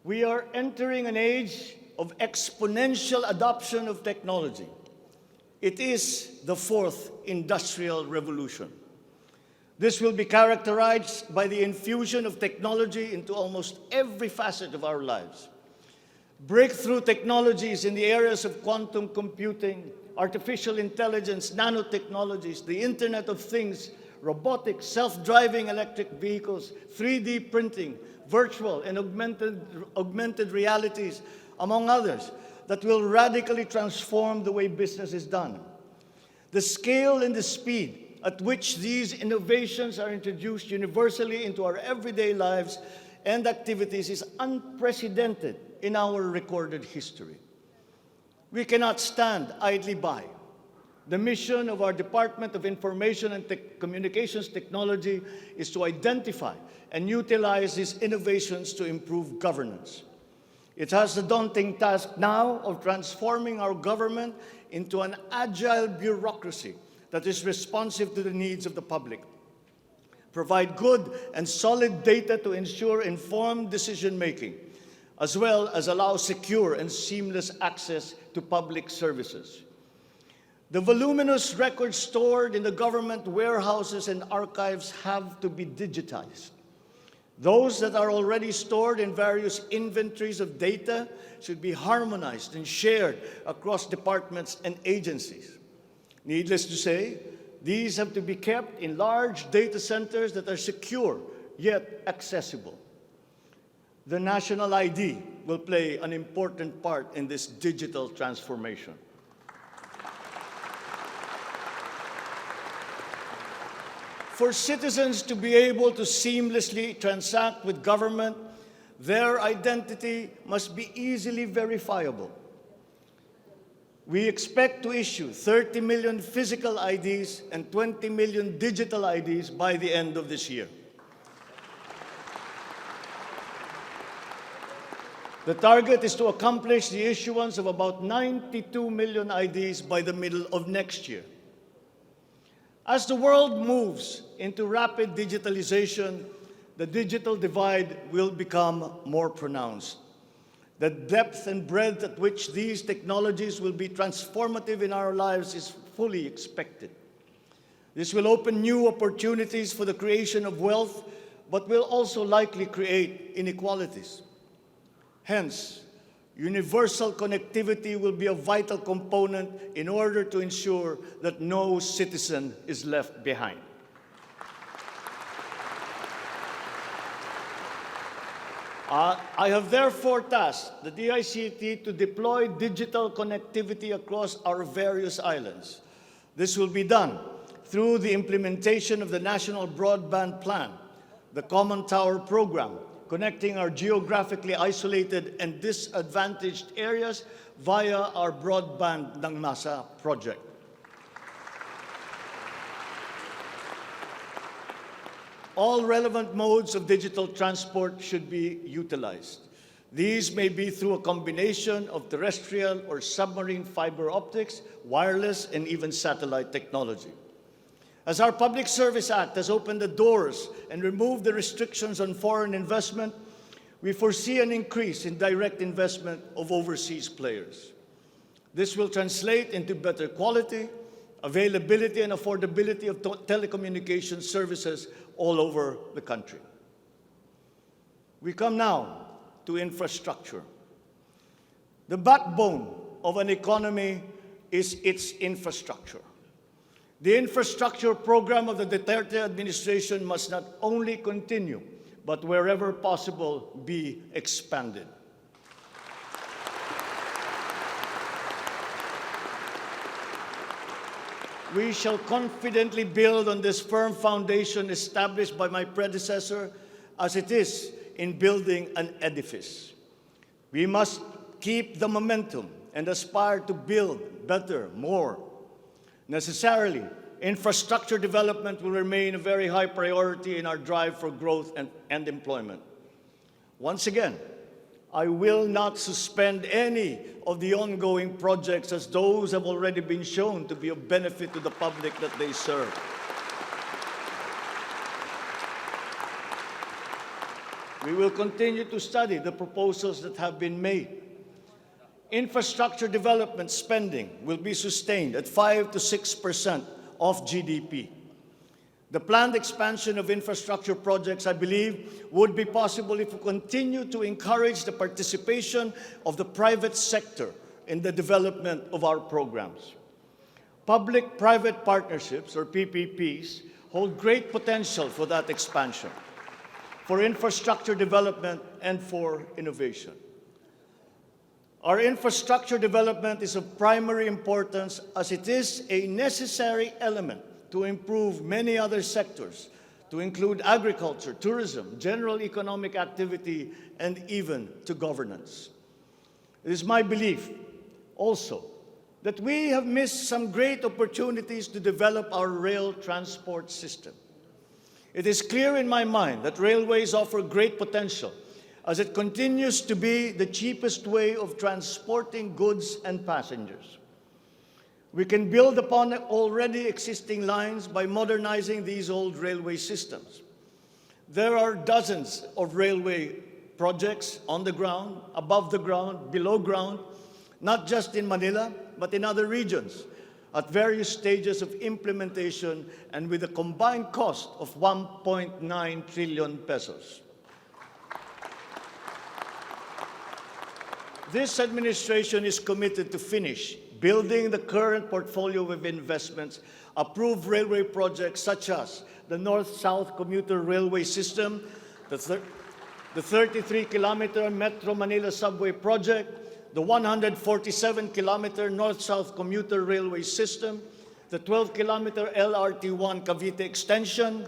we are entering an age of exponential adoption of technology. It is the fourth industrial revolution. This will be characterized by the infusion of technology into almost every facet of our lives. Breakthrough technologies in the areas of quantum computing, artificial intelligence, nanotechnologies, the Internet of Things, robotics, self-driving electric vehicles, 3D printing, virtual and augmented realities, among others, that will radically transform the way business is done. The scale and the speed at which these innovations are introduced universally into our everyday lives and activities is unprecedented in our recorded history. We cannot stand idly by. The mission of our Department of Information and Communications Technology is to identify and utilize these innovations to improve governance. It has the daunting task now of transforming our government into an agile bureaucracy that is responsive to the needs of the public. Provide good and solid data to ensure informed decision-making. as well as allow secure and seamless access to public services. The voluminous records stored in the government warehouses and archives have to be digitized. Those that are already stored in various inventories of data should be harmonized and shared across departments and agencies. Needless to say, these have to be kept in large data centers that are secure yet accessible. The national ID will play an important part in this digital transformation. For citizens to be able to seamlessly transact with government, their identity must be easily verifiable. We expect to issue 30 million physical IDs and 20 million digital IDs by the end of this year. The target is to accomplish the issuance of about 92 million IDs by the middle of next year. As the world moves into rapid digitalization, the digital divide will become more pronounced. The depth and breadth at which these technologies will be transformative in our lives is fully expected. This will open new opportunities for the creation of wealth, but will also likely create inequalities. Hence, universal connectivity will be a vital component in order to ensure that no citizen is left behind. I have therefore tasked the DICT to deploy digital connectivity across our various islands. This will be done through the implementation of the National Broadband Plan, the Common Tower Program, connecting our geographically isolated and disadvantaged areas via our Broadband ng Masa project. All relevant modes of digital transport should be utilized. These may be through a combination of terrestrial or submarine fiber optics, wireless, and even satellite technology. As our Public Service Act has opened the doors and removed the restrictions on foreign investment, we foresee an increase in direct investment of overseas players. This will translate into better quality, availability, and affordability of telecommunication services all over the country. We come now to infrastructure. The backbone of an economy is its infrastructure. The infrastructure program of the Duterte administration must not only continue, but wherever possible, be expanded. We shall confidently build on this firm foundation established by my predecessor, as it is in building an edifice. We must keep the momentum and aspire to build better, more. Necessarily, infrastructure development will remain a very high priority in our drive for growth and employment. Once again, I will not suspend any of the ongoing projects, as those have already been shown to be of benefit to the public that they serve. We will continue to study the proposals that have been made. Infrastructure development spending will be sustained at 5 to 6% of GDP. The planned expansion of infrastructure projects, I believe, would be possible if we continue to encourage the participation of the private sector in the development of our programs. Public-private partnerships, or PPPs, hold great potential for that expansion, for infrastructure development, and for innovation. Our infrastructure development is of primary importance, as it is a necessary element to improve many other sectors, to include agriculture, tourism, general economic activity, and even to governance. It is my belief also that we have missed some great opportunities to develop our rail transport system. It is clear in my mind that railways offer great potential, as it continues to be the cheapest way of transporting goods and passengers. We can build upon already existing lines by modernizing these old railway systems. There are dozens of railway projects on the ground, above the ground, below ground, not just in Manila, but in other regions, at various stages of implementation and with a combined cost of 1.9 trillion pesos. This administration is committed to finish building the current portfolio of investments, approved railway projects such as the North-South Commuter Railway System, the 33-kilometer Metro Manila Subway Project, the 147-kilometer North-South Commuter Railway System, the 12-kilometer LRT-1 Cavite Extension,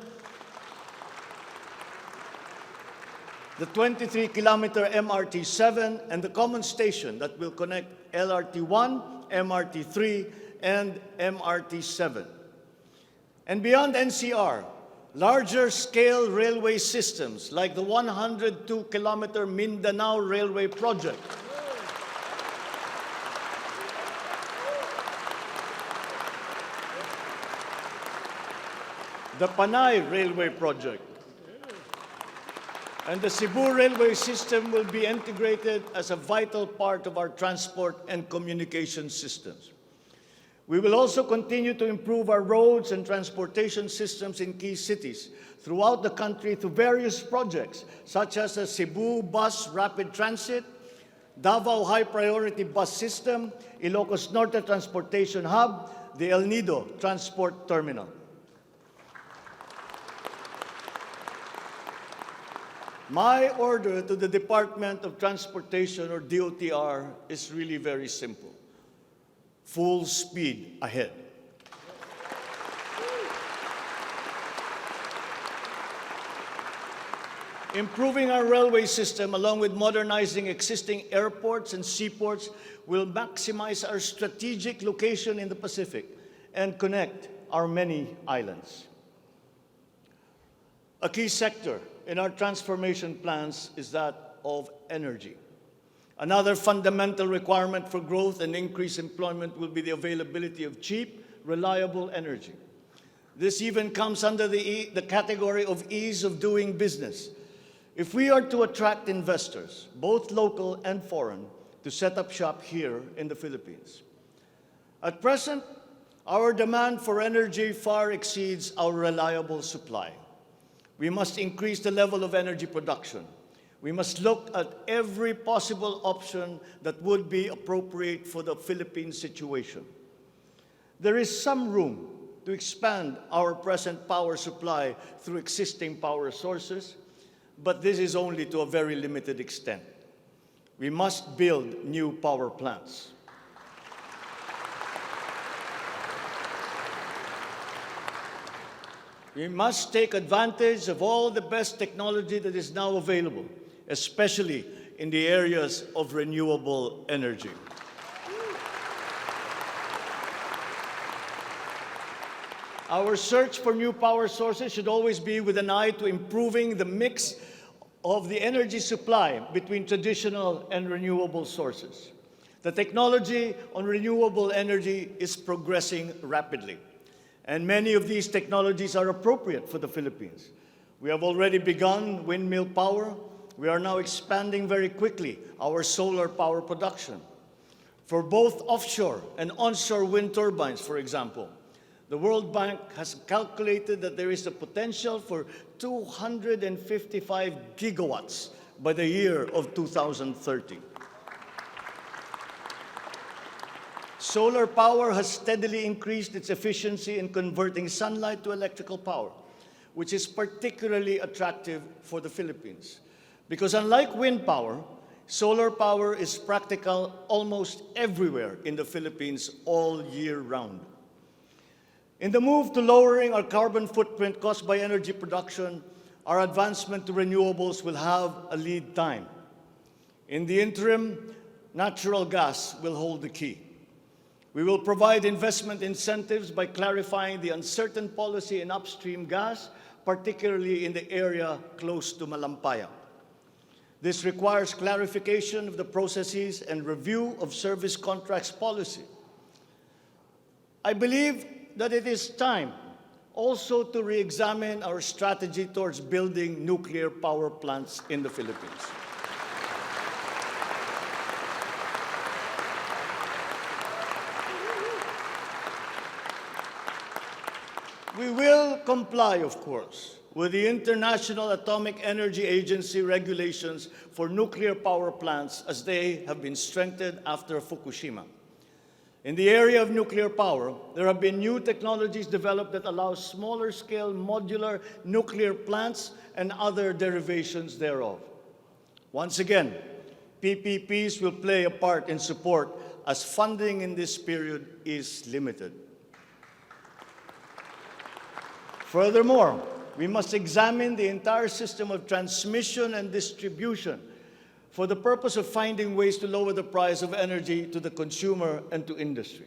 the 23-kilometer MRT-7, and the common station that will connect LRT-1, MRT-3, and MRT-7. And beyond NCR, larger scale railway systems like the 102-kilometer Mindanao Railway Project, the Panay Railway Project, and the Cebu Railway System will be integrated as a vital part of our transport and communication systems. We will also continue to improve our roads and transportation systems in key cities throughout the country through various projects, such as the Cebu Bus Rapid Transit, Davao High Priority Bus System, Ilocos Norte Transportation Hub, the El Nido Transport Terminal. My order to the Department of Transportation, or DOTR, is really very simple. Full speed ahead. Improving our railway system, along with modernizing existing airports and seaports, will maximize our strategic location in the Pacific and connect our many islands. A key sector in our transformation plans is that of energy. Another fundamental requirement for growth and increased employment will be the availability of cheap, reliable energy. This even comes under the category of ease of doing business. If we are to attract investors, both local and foreign, to set up shop here in the Philippines. At present, our demand for energy far exceeds our reliable supply. We must increase the level of energy production. We must look at every possible option that would be appropriate for the Philippine situation. There is some room to expand our present power supply through existing power sources, but this is only to a very limited extent. We must build new power plants. We must take advantage of all the best technology that is now available, especially in the areas of renewable energy. Our search for new power sources should always be with an eye to improving the mix of the energy supply between traditional and renewable sources. The technology on renewable energy is progressing rapidly, and many of these technologies are appropriate for the Philippines. We have already begun windmill power. We are now expanding very quickly our solar power production. For both offshore and onshore wind turbines, for example, the World Bank has calculated that there is a potential for 255 gigawatts by the year of 2030. Solar power has steadily increased its efficiency in converting sunlight to electrical power, which is particularly attractive for the Philippines. Because unlike wind power, solar power is practical almost everywhere in the Philippines all year round. In the move to lowering our carbon footprint caused by energy production, our advancement to renewables will have a lead time. In the interim, natural gas will hold the key. We will provide investment incentives by clarifying the uncertain policy in upstream gas, particularly in the area close to Malampaya. This requires clarification of the processes and review of service contracts policy. I believe that it is time also to re-examine our strategy towards building nuclear power plants in the Philippines. We will comply, of course, with the International Atomic Energy Agency regulations for nuclear power plants as they have been strengthened after Fukushima. In the area of nuclear power, there have been new technologies developed that allow smaller-scale modular nuclear plants and other derivations thereof. Once again, PPPs will play a part in support as funding in this period is limited. Furthermore, we must examine the entire system of transmission and distribution for the purpose of finding ways to lower the price of energy to the consumer and to industry.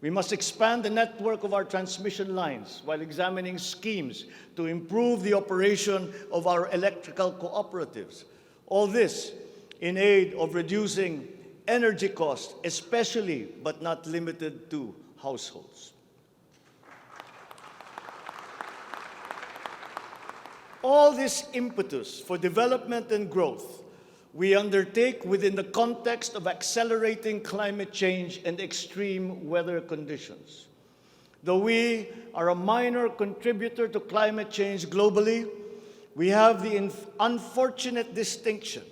We must expand the network of our transmission lines while examining schemes to improve the operation of our electrical cooperatives. All this in aid of reducing energy costs, especially but not limited to households. All this impetus for development and growth we undertake within the context of accelerating climate change and extreme weather conditions. Though we are a minor contributor to climate change globally, we have the unfortunate distinction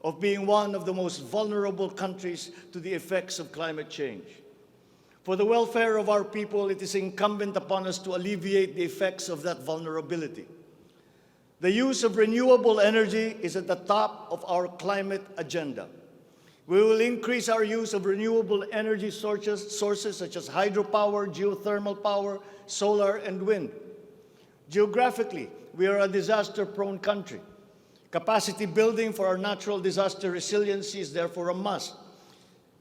of being one of the most vulnerable countries to the effects of climate change. For the welfare of our people, it is incumbent upon us to alleviate the effects of that vulnerability. The use of renewable energy is at the top of our climate agenda. We will increase our use of renewable energy sources such as hydropower, geothermal power, solar, and wind. Geographically, we are a disaster-prone country. Capacity building for our natural disaster resiliency is therefore a must.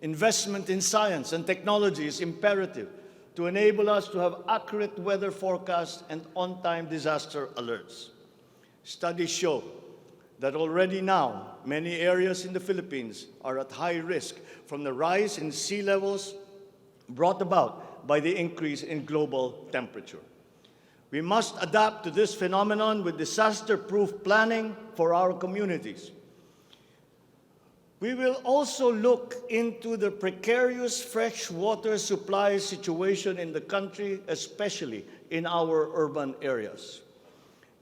Investment in science and technology is imperative to enable us to have accurate weather forecasts and on-time disaster alerts. Studies show that already now, many areas in the Philippines are at high risk from the rise in sea levels brought about by the increase in global temperature. We must adapt to this phenomenon with disaster-proof planning for our communities. We will also look into the precarious freshwater supply situation in the country, especially in our urban areas.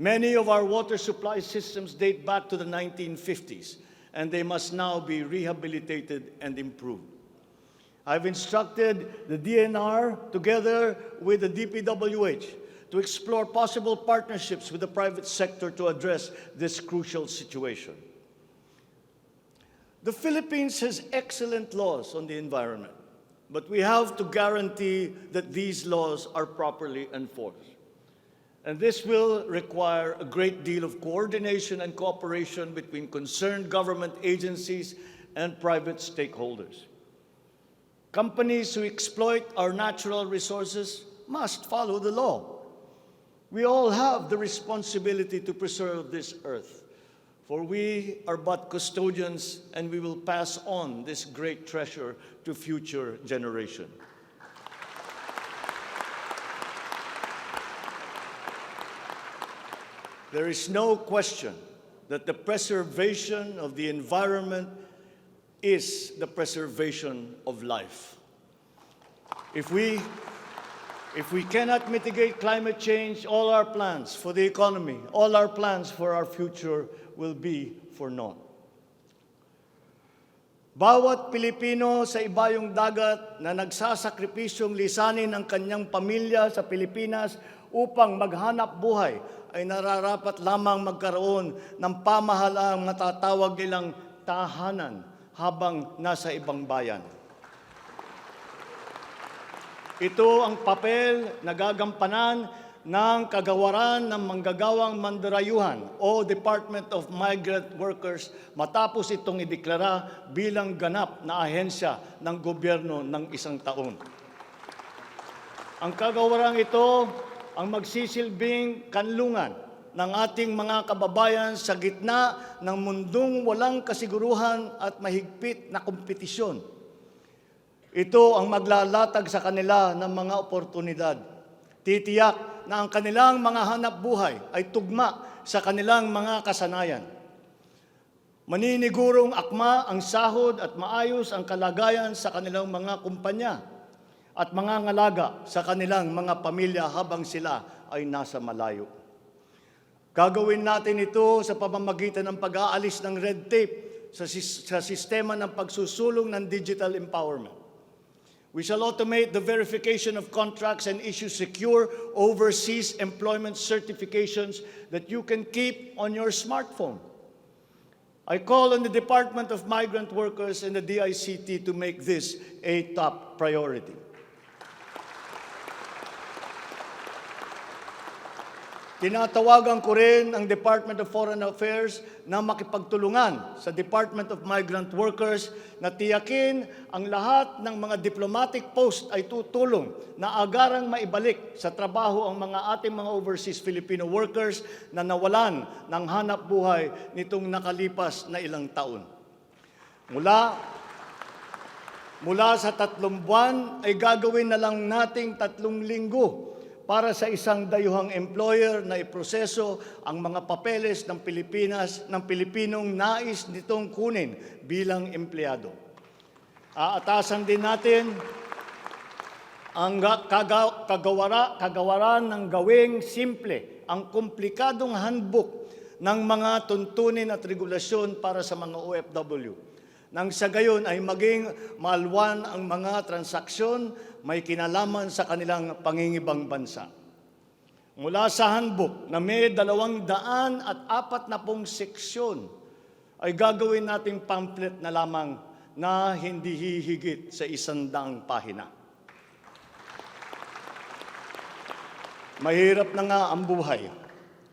Many of our water supply systems date back to the 1950s, and they must now be rehabilitated and improved. I've instructed the DNR, together with the DPWH, to explore possible partnerships with the private sector to address this crucial situation. The Philippines has excellent laws on the environment, but we have to guarantee that these laws are properly enforced. And this will require a great deal of coordination and cooperation between concerned government agencies and private stakeholders. Companies who exploit our natural resources must follow the law. We all have the responsibility to preserve this earth, for we are but custodians, and we will pass on this great treasure to future generations. There is no question that the preservation of the environment is the preservation of life. If we cannot mitigate climate change, all our plans for the economy, all our plans for our future will be for naught. Bawat Pilipino sa ibayong dagat na nagsasakripisyong lisanin ang kanyang pamilya sa Pilipinas upang maghanap buhay ay nararapat lamang magkaroon ng pamahalaang matatawag nilang tahanan habang nasa ibang bayan. Ito ang papel na gagampanan ng kagawaran ng manggagawang mandarayuhan o Department of Migrant Workers matapos itong ideklara bilang ganap na ahensya ng gobyerno ng isang taon. Ang kagawarang ito ang magsisilbing kanlungan ng ating mga kababayan sa gitna ng mundong walang kasiguruhan at mahigpit na kompetisyon. Ito ang maglalatag sa kanila ng mga oportunidad. Titiyak na ang kanilang mga hanap buhay ay tugma sa kanilang mga kasanayan. Maninigurong akma ang sahod at maayos ang kalagayan sa kanilang mga kumpanya. at mangangalaga sa kanilang mga pamilya habang sila ay nasa malayo. Gagawin natin ito sa pamamagitan ng pag-aalis ng red tape sa sistema ng pagsusulong ng digital empowerment. We shall automate the verification of contracts and issue secure overseas employment certifications that you can keep on your smartphone. I call on the Department of Migrant Workers and the DICT to make this a top priority. Tinatawagan ko rin ang Department of Foreign Affairs na makipagtulungan sa Department of Migrant Workers na tiyakin ang lahat ng mga diplomatic post ay tutulong na agarang maibalik sa trabaho ang mga ating mga overseas Filipino workers na nawalan ng hanap buhay nitong nakalipas na ilang taon. Mula sa 3 buwan ay gagawin na lang nating 3 linggo para sa isang dayuhang employer na iproseso ang mga papeles ng Pilipinas, ng Pilipinong nais nitong kunin bilang empleyado. Aatasan din natin ang kagawaran ng gawing simple, ang komplikadong handbook ng mga tuntunin at regulasyon para sa mga OFW. Nang sa gayon ay maging malwan ang mga transaksyon may kinalaman sa kanilang pangingibang bansa. Mula sa handbook na may 240 seksyon, ay gagawin nating pamphlet na lamang na hindi hihigit sa 100 pahina. Mahirap na nga ang buhay.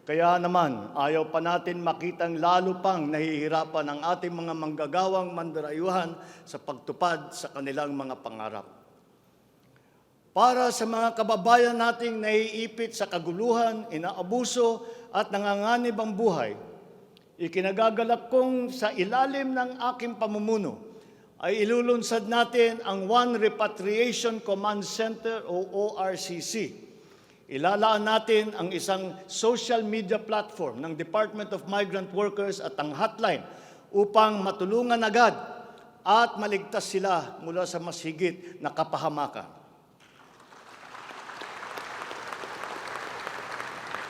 Kaya naman, ayaw pa natin makitang lalo pang nahihirapan ang ating mga manggagawang mandarayuhan sa pagtupad sa kanilang mga pangarap. Para sa mga kababayan nating naiipit sa kaguluhan, inaabuso at nanganganib ang buhay, ikinagagalak kong sa ilalim ng aking pamumuno ay ilulunsad natin ang One Repatriation Command Center o ORCC. Ilalaan natin ang isang social media platform ng Department of Migrant Workers at ang hotline upang matulungan agad at maligtas sila mula sa mas higit na kapahamakan.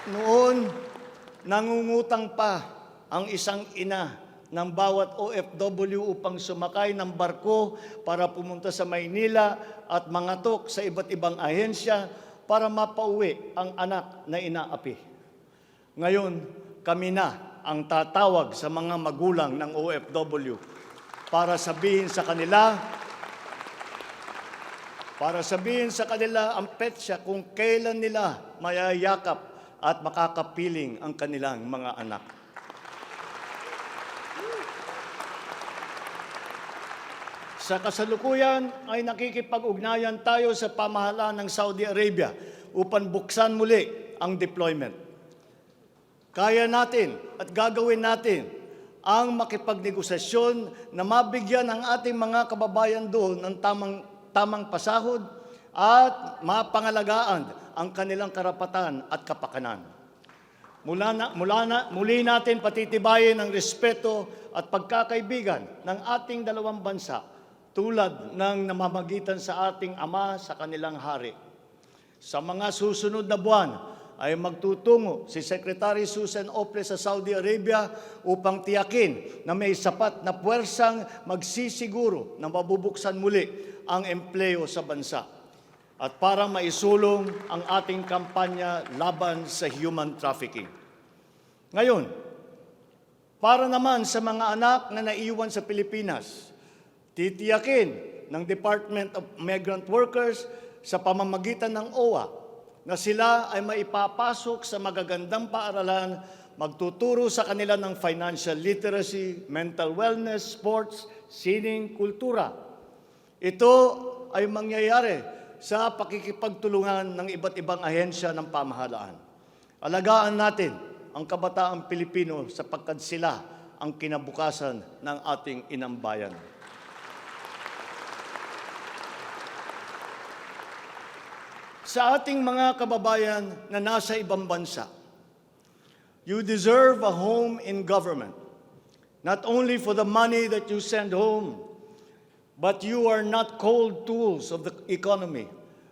Noon, nangungutang pa ang isang ina ng bawat OFW upang sumakay ng barko para pumunta sa Maynila at mangatok sa iba't ibang ahensya para mapauwi ang anak na inaapi. Ngayon, kami na ang tatawag sa mga magulang ng OFW para sabihin sa kanila ang petsa kung kailan nila mayayakap at makakapiling ang kanilang mga anak. Sa kasalukuyan ay nakikipag-ugnayan tayo sa pamahalaan ng Saudi Arabia upang buksan muli ang deployment. Kaya natin at gagawin natin ang makipagnegosasyon na mabigyan ang ating mga kababayan doon ng tamang pasahod at mapangalagaan ang kanilang karapatan at kapakanan. Muli natin patitibayin ang respeto at pagkakaibigan ng ating dalawang bansa tulad ng namamagitan sa ating ama sa kanilang hari. Sa mga susunod na buwan ay magtutungo si Secretary Susan Ople sa Saudi Arabia upang tiyakin na may sapat na puwersang magsisiguro na mabubuksan muli ang empleo sa bansa at para maisulong ang ating kampanya laban sa human trafficking. Ngayon, para naman sa mga anak na naiwan sa Pilipinas, titiyakin ng Department of Migrant Workers sa pamamagitan ng OWA na sila ay maipapasok sa magagandang paaralan, magtuturo sa kanila ng financial literacy, mental wellness, sports, sining, kultura. Ito ay mangyayari sa pakikipagtulungan ng iba't ibang ahensya ng pamahalaan. Alagaan natin ang kabataang Pilipino sapagkat sila ang kinabukasan ng ating inang bayan. Sa ating mga kababayan na nasa ibang bansa, you deserve a home in government, not only for the money that you send home, but you are not cold tools of the economy,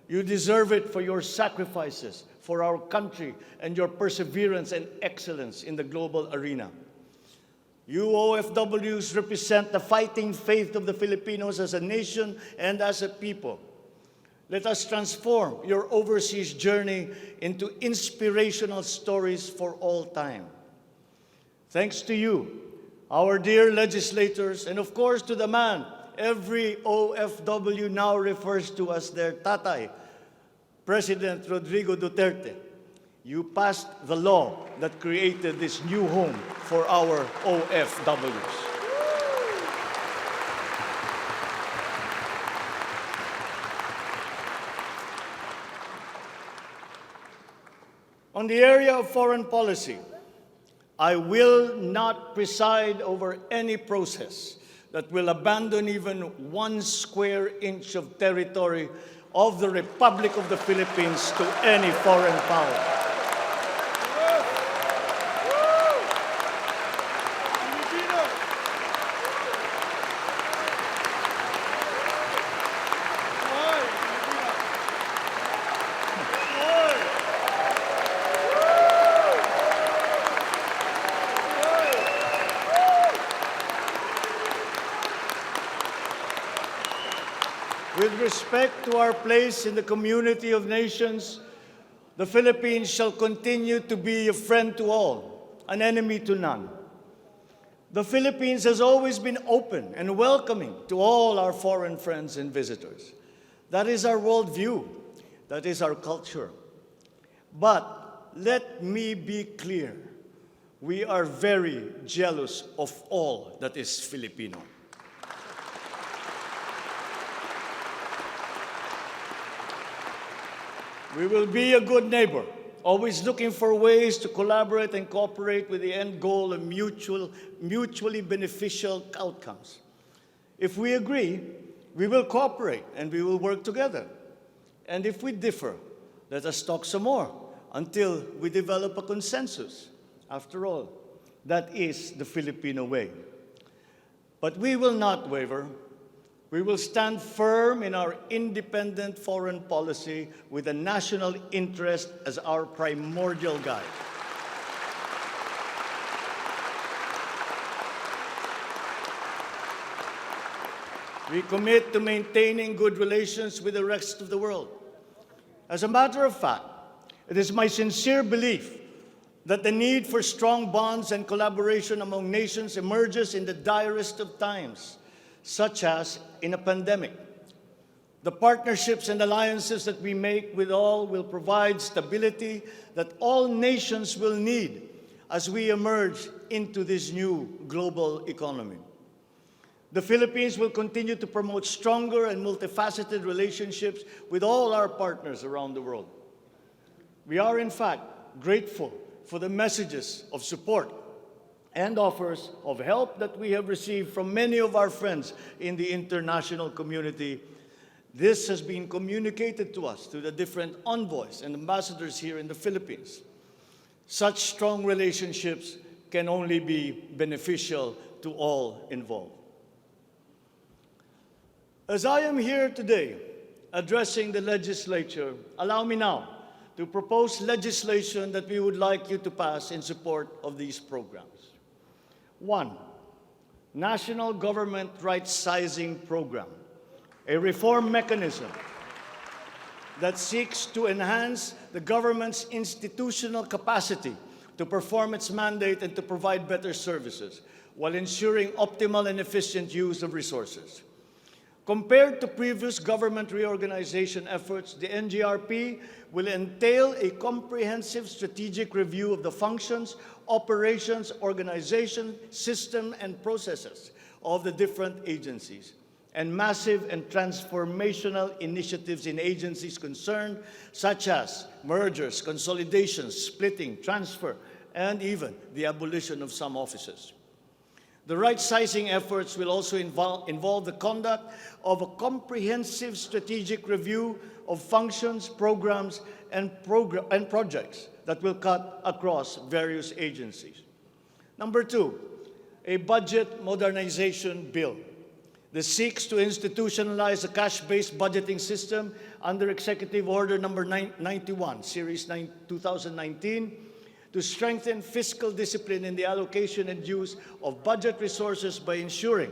You deserve it for your sacrifices for our country and your perseverance and excellence in the global arena. You OFWs represent the fighting faith of the Filipinos as a nation and as a people. Let us transform your overseas journey into inspirational stories for all time. Thanks to you, our dear legislators, and of course to the man every OFW now refers to as their tatay, President Rodrigo Duterte. You passed the law that created this new home for our OFWs. On the area of foreign policy, I will not preside over any process that will abandon even 1 square inch of territory of the Republic of the Philippines to any foreign power. With respect to our place in the community of nations, the Philippines shall continue to be a friend to all, an enemy to none. The Philippines has always been open and welcoming to all our foreign friends and visitors. That is our worldview. That is our culture. But let me be clear. We are very jealous of all that is Filipino. We will be a good neighbor, always looking for ways to collaborate and cooperate with the end goal of mutually beneficial outcomes. If we agree, we will cooperate and we will work together. And if we differ, let us talk some more until we develop a consensus. After all, that is the Filipino way. But we will not waver. We will stand firm in our independent foreign policy with the national interest as our primordial guide. We commit to maintaining good relations with the rest of the world. As a matter of fact, it is my sincere belief that the need for strong bonds and collaboration among nations emerges in the direst of times, such as in a pandemic. The partnerships and alliances that we make with all will provide stability that all nations will need as we emerge into this new global economy. The Philippines will continue to promote stronger and multifaceted relationships with all our partners around the world. We are, in fact, grateful for the messages of support and offers of help that we have received from many of our friends in the international community. This has been communicated to us through the different envoys and ambassadors here in the Philippines. Such strong relationships can only be beneficial to all involved. As I am here today addressing the legislature, allow me now to propose legislation that we would like you to pass in support of these programs. 1, National Government Right-Sizing Program, a reform mechanism that seeks to enhance the government's institutional capacity to perform its mandate and to provide better services while ensuring optimal and efficient use of resources. Compared to previous government reorganization efforts, the NGRP will entail a comprehensive strategic review of the functions, operations, organization, system, and processes of the different agencies, and massive and transformational initiatives in agencies concerned, such as mergers, consolidations, splitting, transfer, and even the abolition of some offices. The right-sizing efforts will also involve the conduct of a comprehensive strategic review of functions, programs, and projects that will cut across various agencies. Number 2, a budget modernization bill. This seeks to institutionalize a cash-based budgeting system under Executive Order Number 91, Series 2019, to strengthen fiscal discipline in the allocation and use of budget resources by ensuring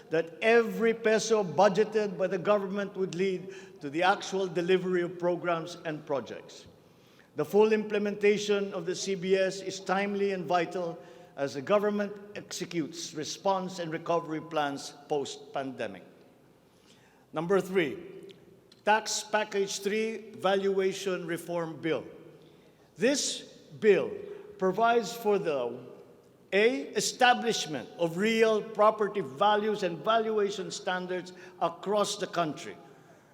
that every peso budgeted by the government would lead to the actual delivery of programs and projects. The full implementation of the CBS is timely and vital as the government executes response and recovery plans post-pandemic. Number 3, Tax Package 3 Valuation Reform Bill. This bill provides for the establishment of real property values and valuation standards across the country,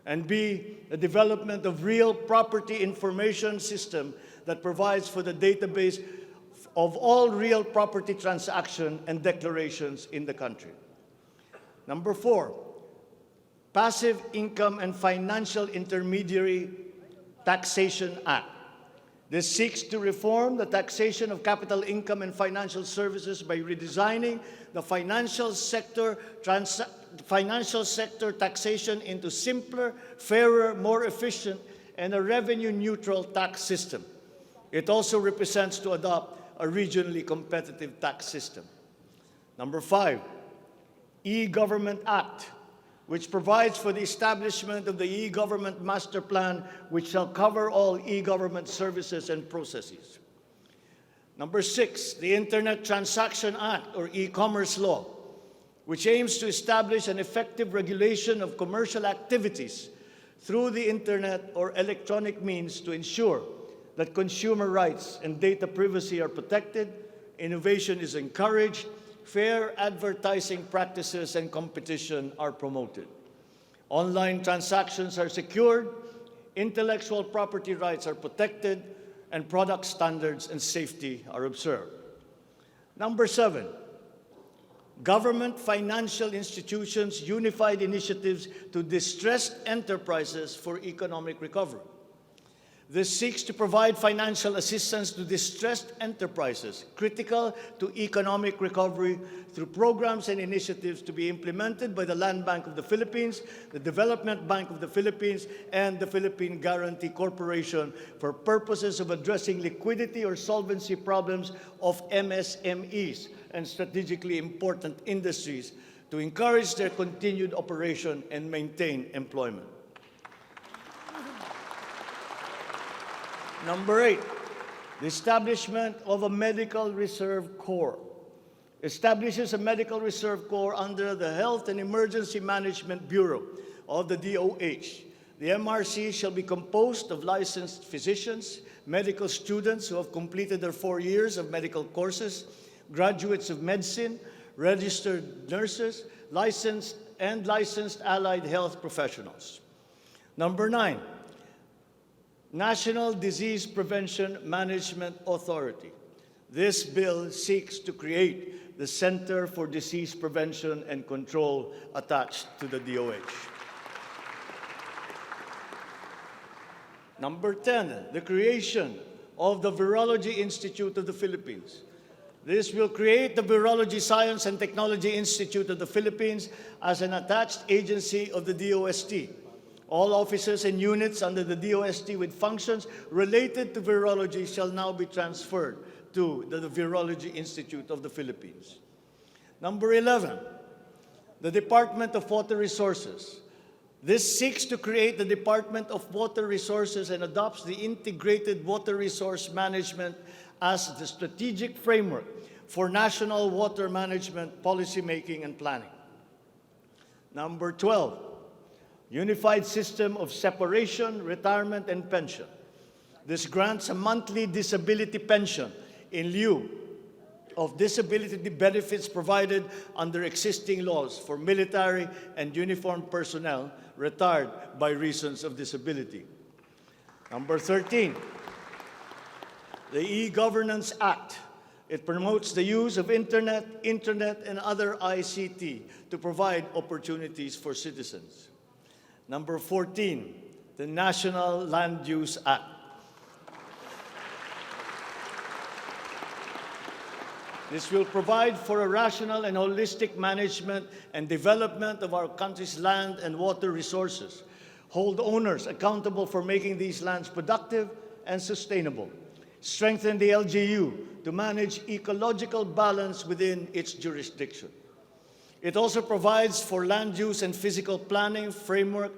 and B, the development of real property information system that provides for the database of all real property transaction and declarations in the country. Number 4, Passive Income and Financial Intermediary Taxation Act. This seeks to reform the taxation of capital income and financial services by redesigning the financial sector taxation into simpler, fairer, more efficient, and a revenue-neutral tax system. It also represents to adopt a regionally competitive tax system. Number 5, E-Government Act, which provides for the establishment of the e-government master plan, which shall cover all e-government services and processes. Number 6, the Internet Transaction Act, or e-commerce law, which aims to establish an effective regulation of commercial activities through the Internet or electronic means to ensure that consumer rights and data privacy are protected, innovation is encouraged, fair advertising practices and competition are promoted. Online transactions are secured, intellectual property rights are protected, and product standards and safety are observed. Number 7, Government Financial Institutions Unified Initiatives to Distressed Enterprises for Economic Recovery. This seeks to provide financial assistance to distressed enterprises critical to economic recovery through programs and initiatives to be implemented by the Land Bank of the Philippines, the Development Bank of the Philippines, and the Philippine Guarantee Corporation for purposes of addressing liquidity or solvency problems of MSMEs and strategically important industries to encourage their continued operation and maintain employment. Number 8, the establishment of a Medical Reserve Corps. Establishes a Medical Reserve Corps under the Health and Emergency Management Bureau of the DOH. The MRC shall be composed of licensed physicians, medical students who have completed their 4 years of medical courses, graduates of medicine, registered nurses, licensed allied health professionals. Number 9, National Disease Prevention Management Authority. This bill seeks to create the Center for Disease Prevention and Control attached to the DOH. Number 10, the creation of the Virology Institute of the Philippines. This will create the Virology Science and Technology Institute of the Philippines as an attached agency of the DOST. All offices and units under the DOST with functions related to virology shall now be transferred to the Virology Institute of the Philippines. Number 11, the Department of Water Resources. This seeks to create the Department of Water Resources and adopts the integrated water resource management as the strategic framework for national water management, policymaking, and planning. Number 12, Unified System of Separation, Retirement, and Pension. This grants a monthly disability pension in lieu of disability benefits provided under existing laws for military and uniformed personnel retired by reasons of disability. Number 13, the E-Governance Act. It promotes the use of internet, and other ICT to provide opportunities for citizens. Number 14, the National Land Use Act. This will provide for a rational and holistic management and development of our country's land and water resources, hold owners accountable for making these lands productive and sustainable, strengthen the LGU to manage ecological balance within its jurisdiction. It also provides for land use and physical planning framework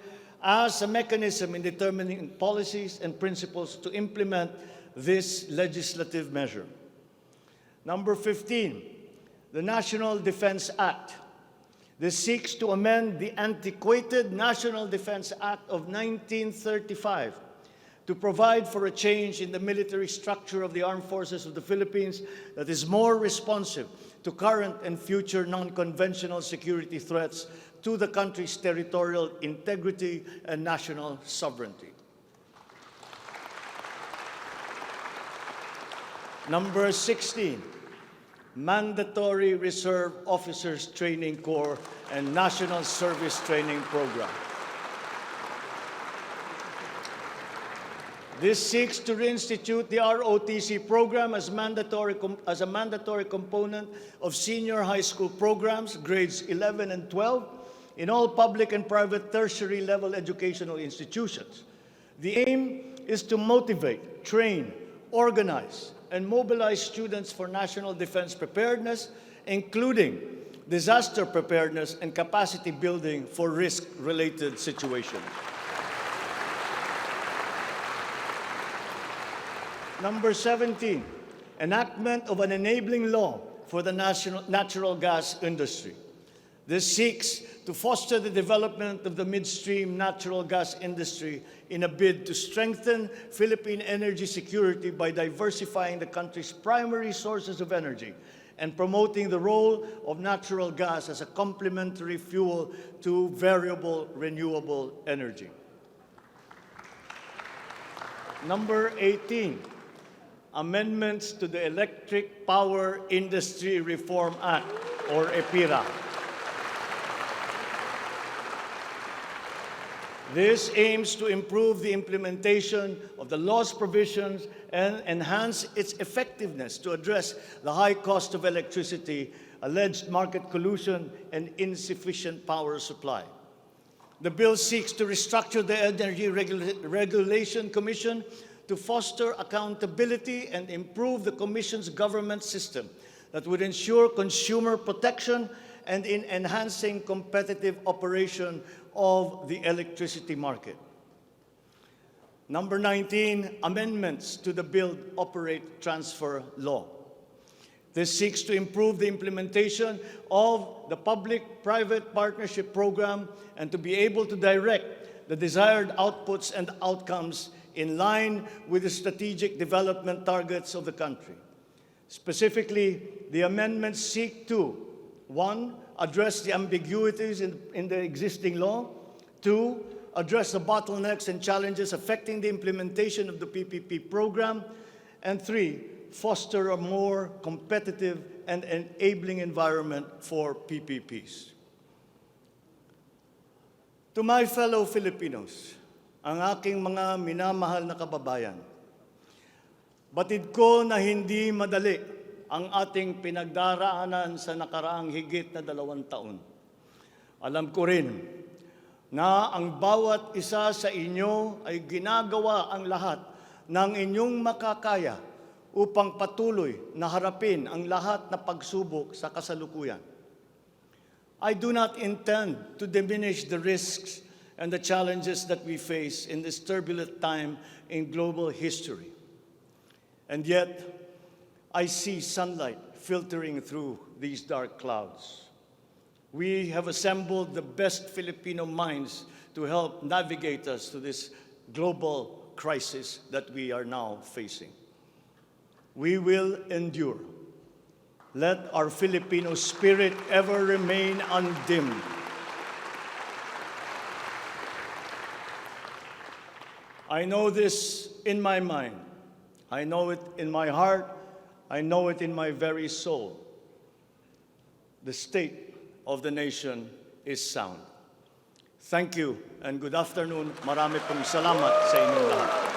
as a mechanism in determining policies and principles to implement this legislative measure. Number 15, the National Defense Act. This seeks to amend the antiquated National Defense Act of 1935 to provide for a change in the military structure of the armed forces of the Philippines that is more responsive to current and future non-conventional security threats to the country's territorial integrity and national sovereignty. Number 16, Mandatory Reserve Officers Training Corps and National Service Training Program. This seeks to reinstitute the ROTC program as a mandatory component of senior high school programs, grades 11 and 12, in all public and private tertiary level educational institutions. The aim is to motivate, train, organize, and mobilize students for national defense preparedness, including disaster preparedness and capacity building for risk-related situations. Number 17, enactment of an enabling law for the natural gas industry. This seeks to foster the development of the midstream natural gas industry in a bid to strengthen Philippine energy security by diversifying the country's primary sources of energy and promoting the role of natural gas as a complementary fuel to variable renewable energy. Number 18, amendments to the Electric Power Industry Reform Act, or Apira. This aims to improve the implementation of the law's provisions and enhance its effectiveness to address the high cost of electricity, alleged market collusion, and insufficient power supply. The bill seeks to restructure the Energy Regulation Commission to foster accountability and improve the Commission's government system that would ensure consumer protection and in enhancing competitive operation of the electricity market. Number 19, amendments to the Build, Operate, Transfer law. This seeks to improve the implementation of the public-private partnership program and to be able to direct the desired outputs and outcomes in line with the strategic development targets of the country. Specifically, the amendments seek to, 1, address the ambiguities in the existing law, 2, address the bottlenecks and challenges affecting the implementation of the PPP program, and 3, foster a more competitive and enabling environment for PPPs. To my fellow Filipinos, ang aking mga minamahal na kababayan, batid ko na hindi madali ang ating pinagdaraanan sa nakaraang higit na 2 taon. Alam ko rin na ang bawat isa sa inyo ay ginagawa ang lahat ng inyong makakaya upang patuloy na harapin ang lahat na pagsubok sa kasalukuyan. I do not intend to diminish the risks and the challenges that we face in this turbulent time in global history. And yet, I see sunlight filtering through these dark clouds. We have assembled the best Filipino minds to help navigate us to this global crisis that we are now facing. We will endure. Let our Filipino spirit ever remain undimmed. I know this in my mind. I know it in my heart. I know it in my very soul. The state of the nation is sound. Thank you and good afternoon. Marami pong salamat sa inyong lahat.